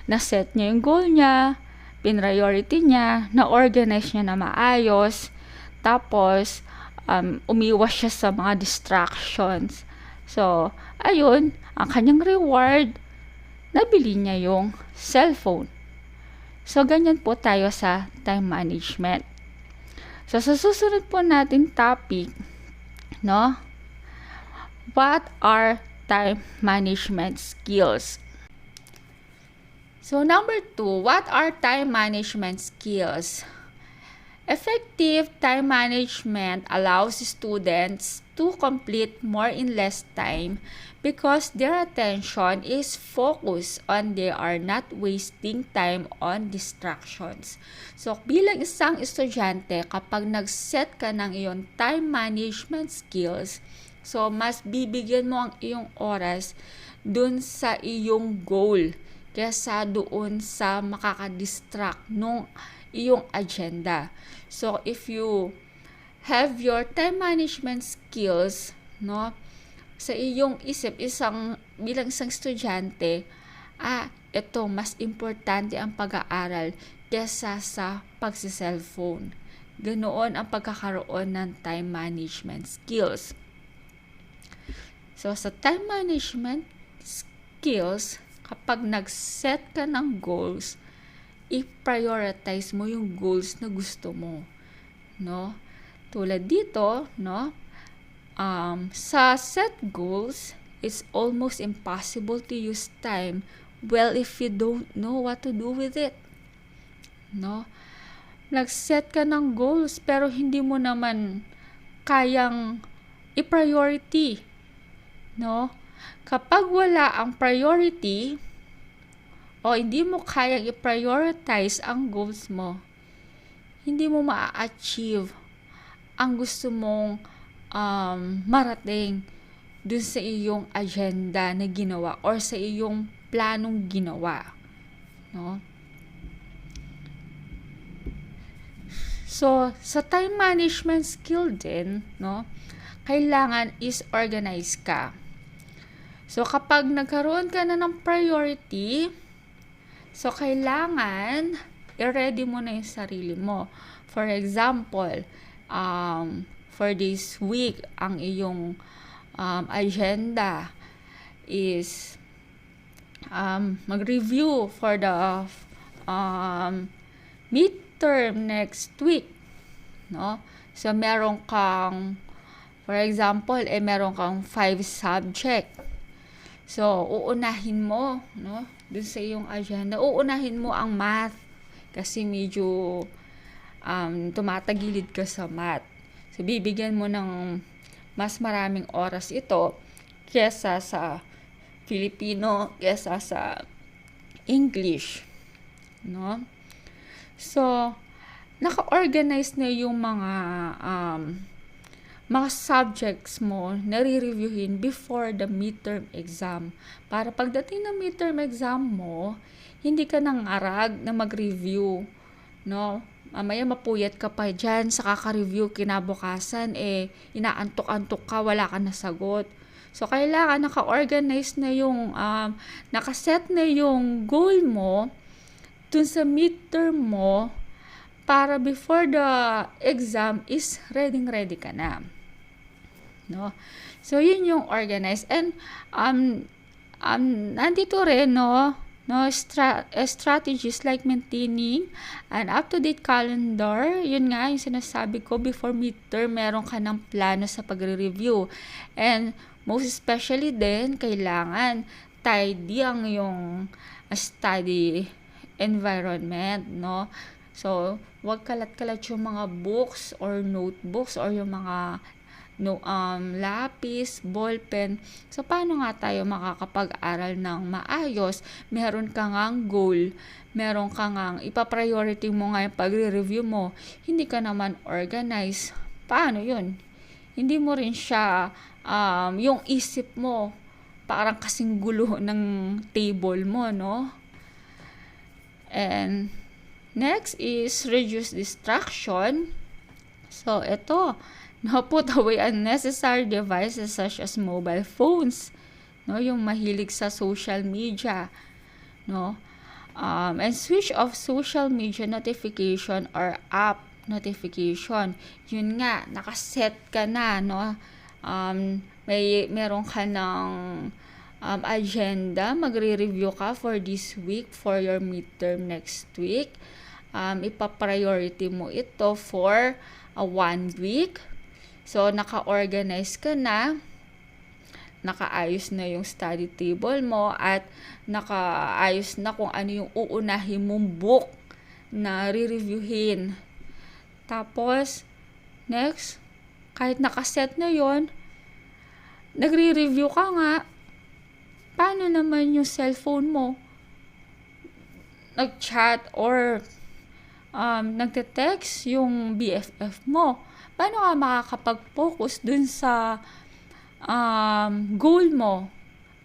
na-set niya yung goal niya, pinriority niya, na-organize niya na maayos, tapos, umiwas siya sa mga distractions. So, ayun, ang kanyang reward, nabili niya yung cellphone. So, ganyan po tayo sa time management. So, sa susunod po natin topic, no? What are time management skills? So, number 2, what are time management skills? Effective time management allows students to complete more in less time because their attention is focused on they are not wasting time on distractions. So, bilang isang estudyante, kapag nag-set ka ng iyong time management skills, so, mas bibigyan mo ang iyong oras dun sa iyong goal kaysa doon sa makakadistract nung iyong agenda. So, if you have your time management skills, no, sa iyong isip, bilang isang estudyante, ito, mas importante ang pag-aaral kesa sa pagsi-cellphone. Ganoon ang pagkakaroon ng time management skills. So, sa time management skills, kapag nag-set ka ng goals, i-prioritize mo yung goals na gusto mo, no? Tulad dito, no? Sa set goals, it's almost impossible to use time well if you don't know what to do with it, no? Nag-set ka ng goals pero hindi mo naman kayang i-priority, no? Kapag wala ang priority, o hindi mo kayang i-prioritize ang goals mo, hindi mo ma-achieve ang gusto mong marating dun sa iyong agenda na ginawa or sa iyong planong ginawa, no? So, sa time management skill din, no, kailangan is organize ka. So, kapag nagkaroon ka na ng priority, so kailangan i-ready mo na yung sarili mo. For example, for this week, ang iyong agenda is mag-review for the midterm next week, no? So, meron kang, for example, meron kang 5 subject. So, uunahin mo, no? Dun sa iyong agenda, uunahin mo ang math kasi medyo tumatagilid ka sa math. So, bibigyan mo ng mas maraming oras ito kesa sa Filipino, kesa sa English, no? So, naka-organize na yung mga subjects mo na re-reviewin before the midterm exam. Para pagdating ng midterm exam mo, hindi ka nang arag na mag-review, no? Mamaya mapuyat ka pa dyan sa kaka-review kinabukasan, inaantok-antok ka, wala ka nasagot. So, kailangan naka-organize na yung, nakaset na yung goal mo dun sa midterm mo para before the exam is ready ka na. No? So, yun yung organize. And, nandito rin, strategies like maintaining an up-to-date calendar. Yun nga, yung sinasabi ko, before midterm, meron ka ng plano sa pagre-review. And, most especially din, kailangan tidy ang yung study environment, no? So, wag kalat-kalat yung mga books or notebooks or yung mga lapis, ballpen. So, paano nga tayo makakapag-aral ng maayos? Meron ka ngang goal, meron ka ngang ipa-priority mo nga yung pagre-review mo. Hindi ka naman organize. Paano yun? Hindi mo rin siya, yung isip mo, parang kasing gulo ng table mo, no? And next is reduce distraction. So, ito, put away unnecessary devices such as mobile phones, no, yung mahilig sa social media, no, and switch off social media notification or app notification. Yun nga, nakaset ka na, no, meron ka ng agenda, magre-review ka for this week, for your midterm next week. Ipa-priority mo ito for 1 week. So, naka-organize ka na, nakaayos na yung study table mo, at nakaayos na kung ano yung uunahin mong book na re-reviewin. Tapos, next, kahit nakaset na yon, nagre-review ka nga, paano naman yung cellphone mo? Nag-chat or nagte-text yung BFF mo. Paano ka makakapag-focus dun sa goal mo?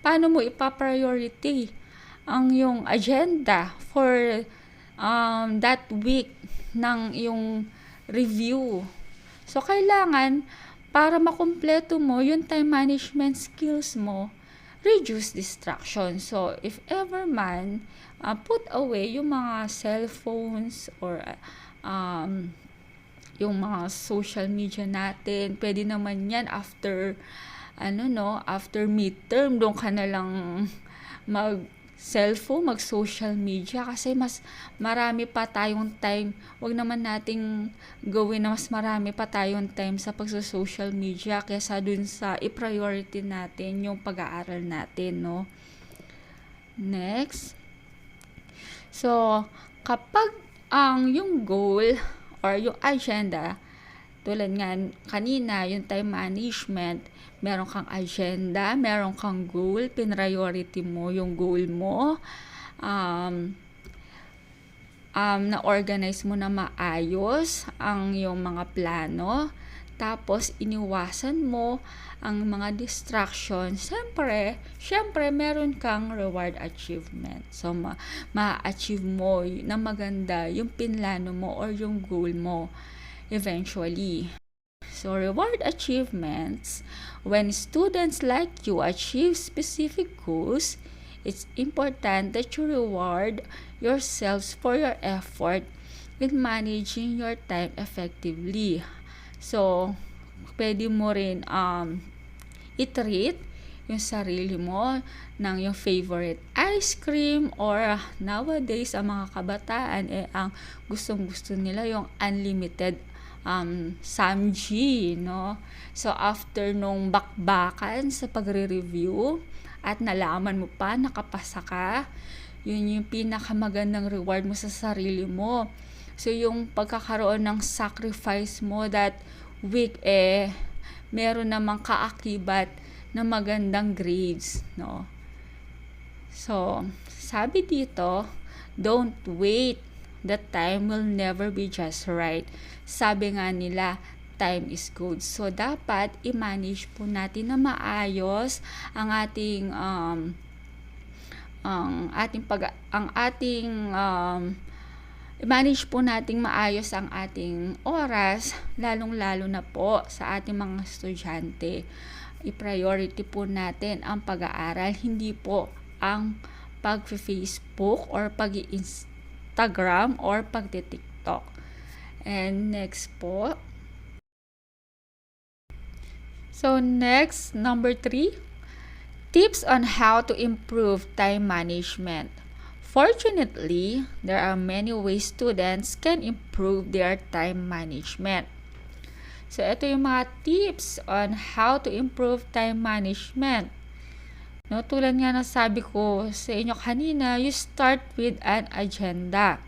Paano mo ipa-priority ang yung agenda for that week ng yung review? So, kailangan, para makumpleto mo yung time management skills mo, reduce distraction. So, if ever man, put away yung mga cellphones or yung mga social media natin. Pwede naman yan after after midterm, doon ka na lang mag-cellphone, mag-social media kasi mas marami pa tayong time. Huwag naman nating gawin na mas marami pa tayong time sa pagsa-social media kaysa dun sa i-priority natin yung pag-aaral natin, no? Next. So, kapag yung goal or yung agenda, tulad nga kanina, yung time management, meron kang agenda, meron kang goal, pinriority mo yung goal mo, na-organize mo na maayos ang yung mga plano, tapos iniwasan mo ang mga distractions, syempre meron kang reward achievement. So, ma-achieve mo na maganda yung pinlano mo or yung goal mo eventually. So, reward achievements, when students like you achieve specific goals, it's important that you reward yourselves for your effort in managing your time effectively. So, pwede mo rin i-treat yung sarili mo ng yung favorite ice cream, or nowadays ang mga kabataan ang gustong-gusto nila yung unlimited Samji, no? So, after nung bakbakan sa pagre-review at nalaman mo pa, nakapasa ka, yun yung pinakamagandang reward mo sa sarili mo. So, yung pagkakaroon ng sacrifice mo that week, meron namang kaakibat na magandang grades, no? So, sabi dito, don't wait. The time will never be just right. Sabi nga nila, time is gold. So, dapat i-manage po natin na maayos ang ating i-manage po nating maayos ang ating oras, lalong-lalo na po sa ating mga estudyante. I-priority po natin ang pag-aaral, hindi po ang pag-Facebook or pag-Instagram or pag-TikTok. And next po. So next, number 3, tips on how to improve time management. Fortunately, there are many ways students can improve their time management. So ito yung mga tips on how to improve time management. No, tulad nga ng sabi ko sa inyo kanina, you start with an agenda.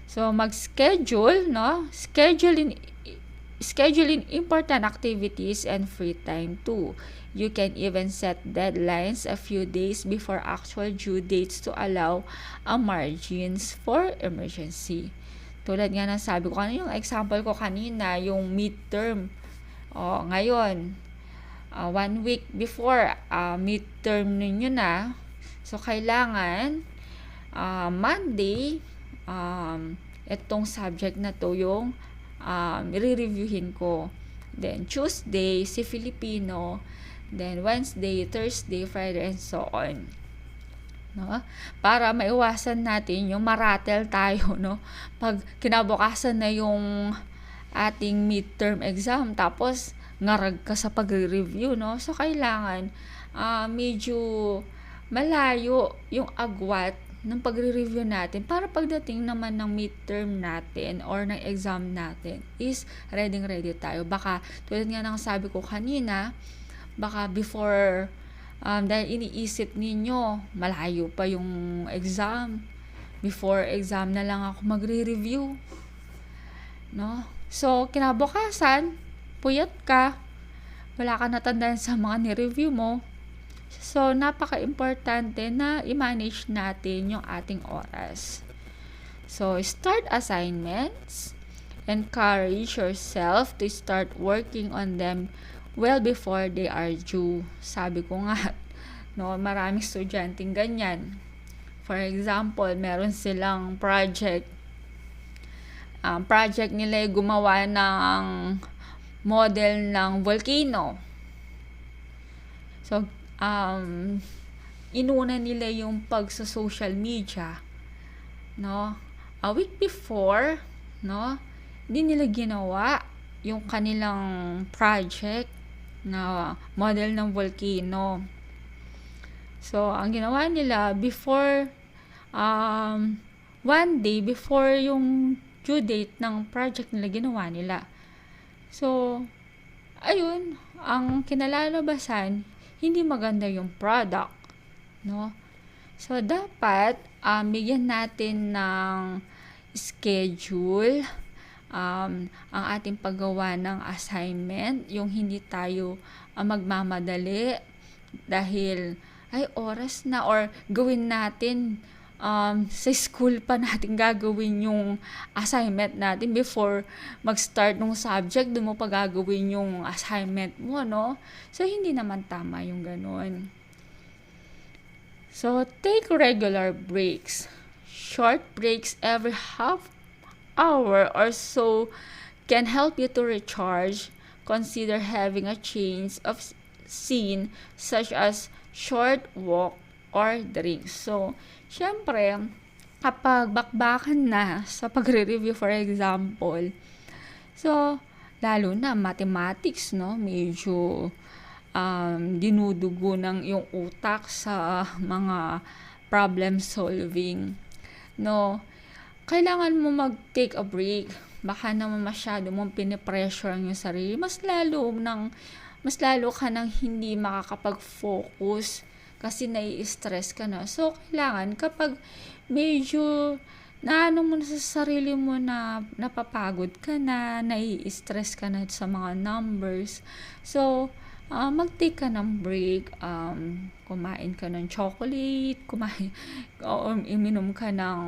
So, mag-schedule, no? Scheduling important activities and free time too. You can even set deadlines a few days before actual due dates to allow margins for emergency. Tulad nga ng sabi ko kanina, yung example ko kanina, yung midterm. Ngayon, 1 week before midterm ninyo na, so kailangan Monday, itong subject na to yung i-reviewin ko. Then Tuesday, si Filipino. Then Wednesday, Thursday, Friday, and so on. No? Para maiwasan natin yung maratel tayo, no? Pag kinabukasan na yung ating midterm exam, tapos ngarag ka sa pagre-review, no? So, kailangan medyo malayo yung agwat ng pagre-review natin para pagdating naman ng midterm natin or ng exam natin is ready tayo. Baka, tulad nga ng sabi ko kanina, baka before, dahil iniisip ninyo, malayo pa yung exam. Before exam na lang ako magre-review. No? So, kinabukasan, puyat ka, wala ka natandaan sa mga ni-review mo. So, napaka-importante na i-manage natin yung ating oras. So, start assignments. Encourage yourself to start working on them well before they are due. Sabi ko nga, no, maraming estudyanteng ganyan. For example, meron silang project. Project nila ay gumawa ng model ng volcano. So, inuna nila yung pag-social media, no? A week before, no? Hindi nila ginawa yung kanilang project na model ng volcano. So, ang ginawa nila before, 1 day before yung due date ng project nila, ginawa nila. So, ayun, ang kinalalabasan, hindi maganda yung product, no? So, dapat, bigyan natin ng schedule, ang ating paggawa ng assignment, yung hindi tayo magmamadali dahil, ay, oras na, or gawin natin sa school pa natin gagawin yung assignment natin before mag-start ng subject, doon mo pa gagawin yung assignment mo, no? So, hindi naman tama yung ganun. So, take regular breaks. Short breaks every half hour or so can help you to recharge. Consider having a change of scene such as short walk or drink. So, syempre, kapag bakbakan na sa pagre-review, for example, so, lalo na mathematics, no? Medyo dinudugo ng yung utak sa mga problem solving, no? Kailangan mo mag-take a break. Baka naman masyado mong pinipressure ang yung sarili. Mas lalo ka nang hindi makakapag-focus kasi nai-stress ka na. So, kailangan kapag medyo naano mo na sa sarili mo na napapagod ka na, nai-stress ka na sa mga numbers. So, mag-take ka ng break, kumain ka ng chocolate, o iminom ka ng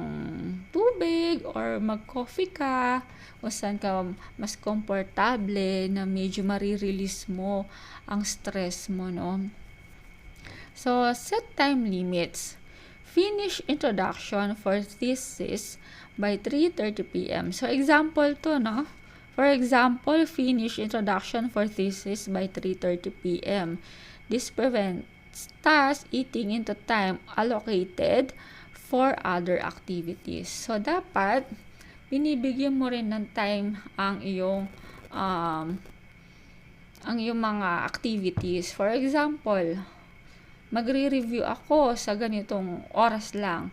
tubig, or mag-coffee ka, o saan ka mas komportable na medyo marirelease mo ang stress mo, no? So, set time limits. Finish introduction for thesis by 3:30 p.m. So, example to, no? For example, finish introduction for thesis by 3:30 p.m. This prevents task eating into time allocated for other activities. So, dapat, binibigyan mo rin ng time ang iyong mga activities. For example, magre-review ako sa ganitong oras lang.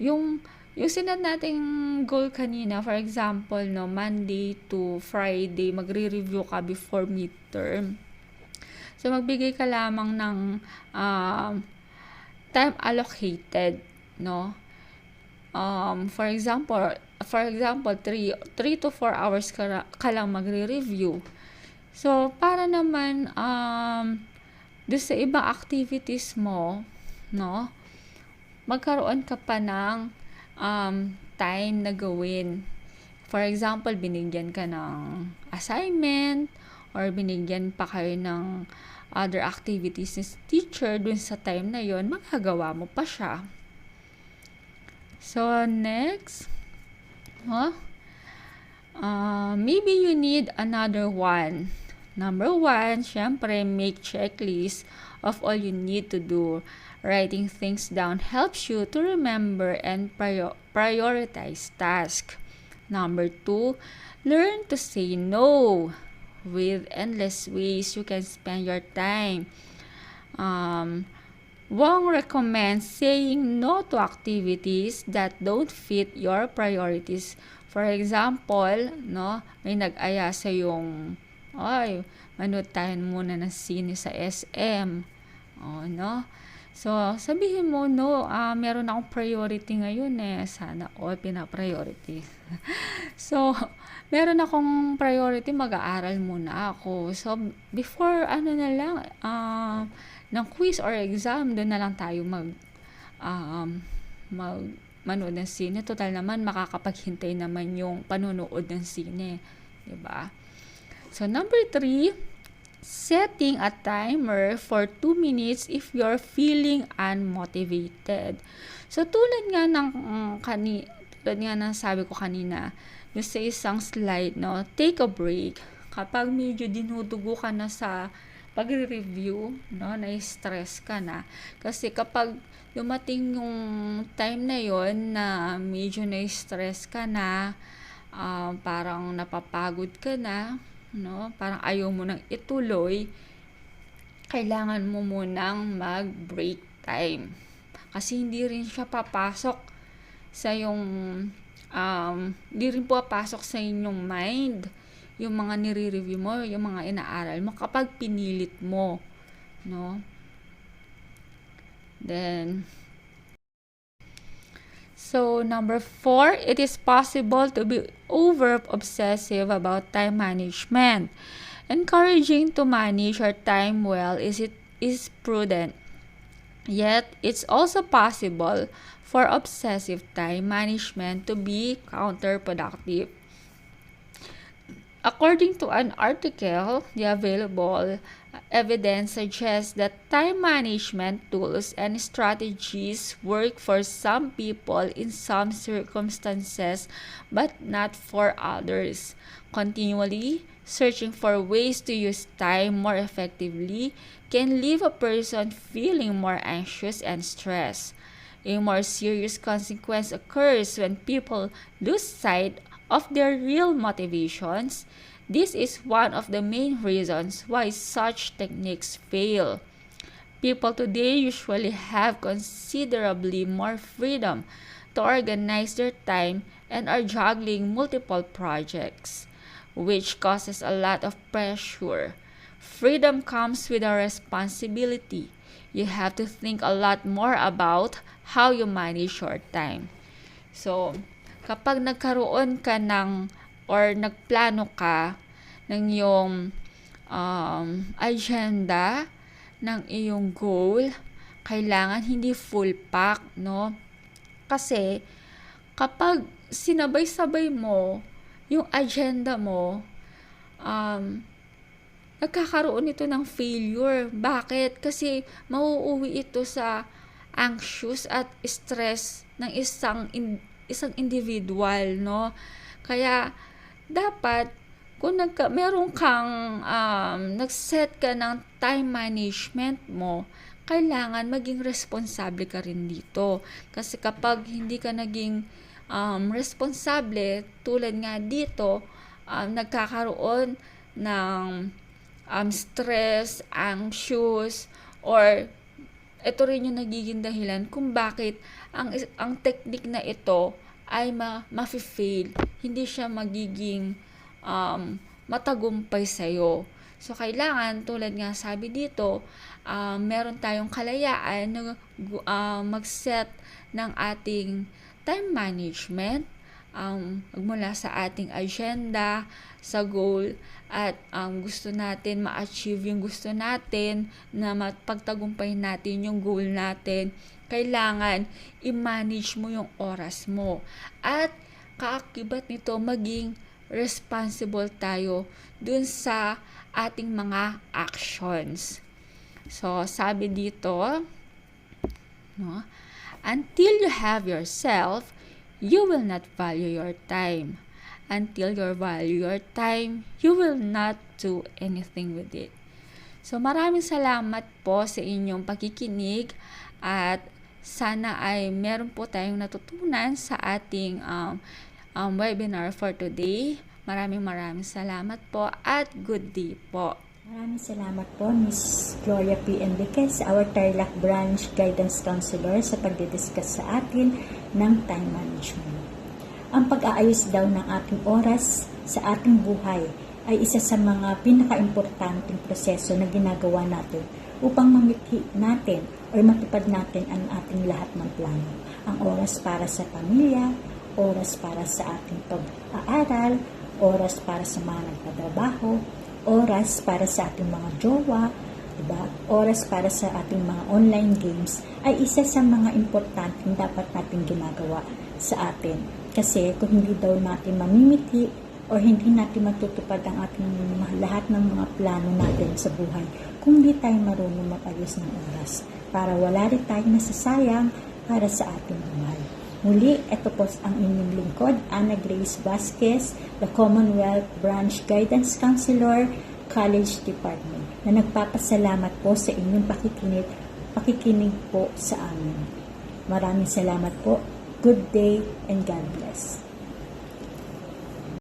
Yung sinad nating goal kanina, for example, no, Monday to Friday, magre-review ka before midterm. So, magbigay ka lamang ng time allocated, no? For example, 3 to 4 hours ka lang magre-review. So, para naman, doon sa ibang activities mo, no, magkaroon ka pa ng time na gawin. For example, binigyan ka ng assignment or binigyan pa kayo ng other activities ng teacher dun sa time na yon, magagawa mo pa siya. So, next, maybe you need another one. Number 1, syempre, make checklist of all you need to do. Writing things down helps you to remember and prioritize tasks. Number 2, learn to say no with endless ways you can spend your time. Wong recommends saying no to activities that don't fit your priorities. For example, no, may nag-aya sa yung, manood tayo muna ng sine sa SM. No? So, sabihin mo, no, meron akong priority ngayon sana all pina-priority. So, meron akong priority, mag-aaral muna ako. So, before, ng quiz or exam, doon na lang tayo manood ng sine. Total naman, makakapaghintay naman yung panonood ng sine. Diba? So, number 3, setting a timer for 2 minutes if you're feeling unmotivated. So, tulad nga ng sabi ko kanina, yung sa isang slide, no, take a break. Kapag medyo dinudugo ka na sa pagre-review, no, na-stress ka na. Kasi kapag dumating yung time na yon na medyo na-stress ka na, parang napapagod ka na, no, parang ayaw mo nang ituloy, kailangan mo munang mag-break time. Kasi hindi rin siya papasok sa yung hindi rin papasok sa inyong mind yung mga nire-review mo, yung mga inaaral mo kapag pinilit mo, no? Then, so, number 4, it is possible to be over-obsessive about time management. Encouraging to manage your time well is prudent. Yet, it's also possible for obsessive time management to be counterproductive. According to an article, the available evidence suggests that time management tools and strategies work for some people in some circumstances but not for others. Continually searching for ways to use time more effectively can leave a person feeling more anxious and stressed. A more serious consequence occurs when people lose sight of their real motivations. This is one of the main reasons why such techniques fail. People today usually have considerably more freedom to organize their time and are juggling multiple projects, which causes a lot of pressure. Freedom comes with a responsibility. You have to think a lot more about how you manage your time. So, kapag nagkaroon ka ng or nagplano ka ng iyong agenda, ng iyong goal, kailangan hindi full pack, no? Kasi kapag sinabay-sabay mo yung agenda mo, nagkakaroon ito ng failure. Bakit? Kasi mauuwi ito sa anxious at stress ng isang individual, no? Kaya dapat kung meron kang nag-set ka ng time management mo, kailangan maging responsable ka rin dito. Kasi kapag hindi ka naging responsable, tulad nga dito, nagkakaroon ng stress, anxious, or ito rin yung nagiging dahilan kung bakit ang technique na ito ay ma-fail. Hindi siya magiging matagumpay sa'yo. So, kailangan, tulad nga sabi dito, meron tayong kalayaan na mag-set ng ating time management mula sa ating agenda, sa goal, at gusto natin ma-achieve yung gusto natin, na mapagtagumpay natin yung goal natin, kailangan i-manage mo yung oras mo. At kaakibat nito, maging responsible tayo dun sa ating mga actions. So, sabi dito, no, until you have yourself, you will not value your time. Until you value your time, you will not do anything with it. So, maraming salamat po sa inyong pakikinig at sana ay meron po tayong natutunan sa ating webinar for today. Maraming salamat po at good day po. Maraming salamat po, Ms. Gloria P. Enriquez, our Tarlac Branch Guidance Counselor sa pagdidiscuss sa atin ng time management. Ang pag-aayos daw ng ating oras sa ating buhay ay isa sa mga pinaka-importanting proseso na ginagawa natin upang mamithi natin o matupad natin ang ating lahat ng plano. Ang oras para sa pamilya, oras para sa ating pag-aaral, oras para sa mga nagtatrabaho, oras para sa ating mga jowa, diba? Oras para sa ating mga online games ay isa sa mga importanteng dapat natin ginagawa sa atin. Kasi kung hindi daw natin mamimiti o hindi natin matutupad ang ating lahat ng mga plano natin sa buhay, kung hindi tayo marunong mag-ayos ng oras para wala rin tayong nasasayang para sa ating buhay. Muli, ito po ang inyong lingkod, Ana Grace Vasquez, the Commonwealth Branch Guidance Counselor, College Department, na nagpapasalamat po sa inyong pakikinig po sa amin. Maraming salamat po. Good day and God bless.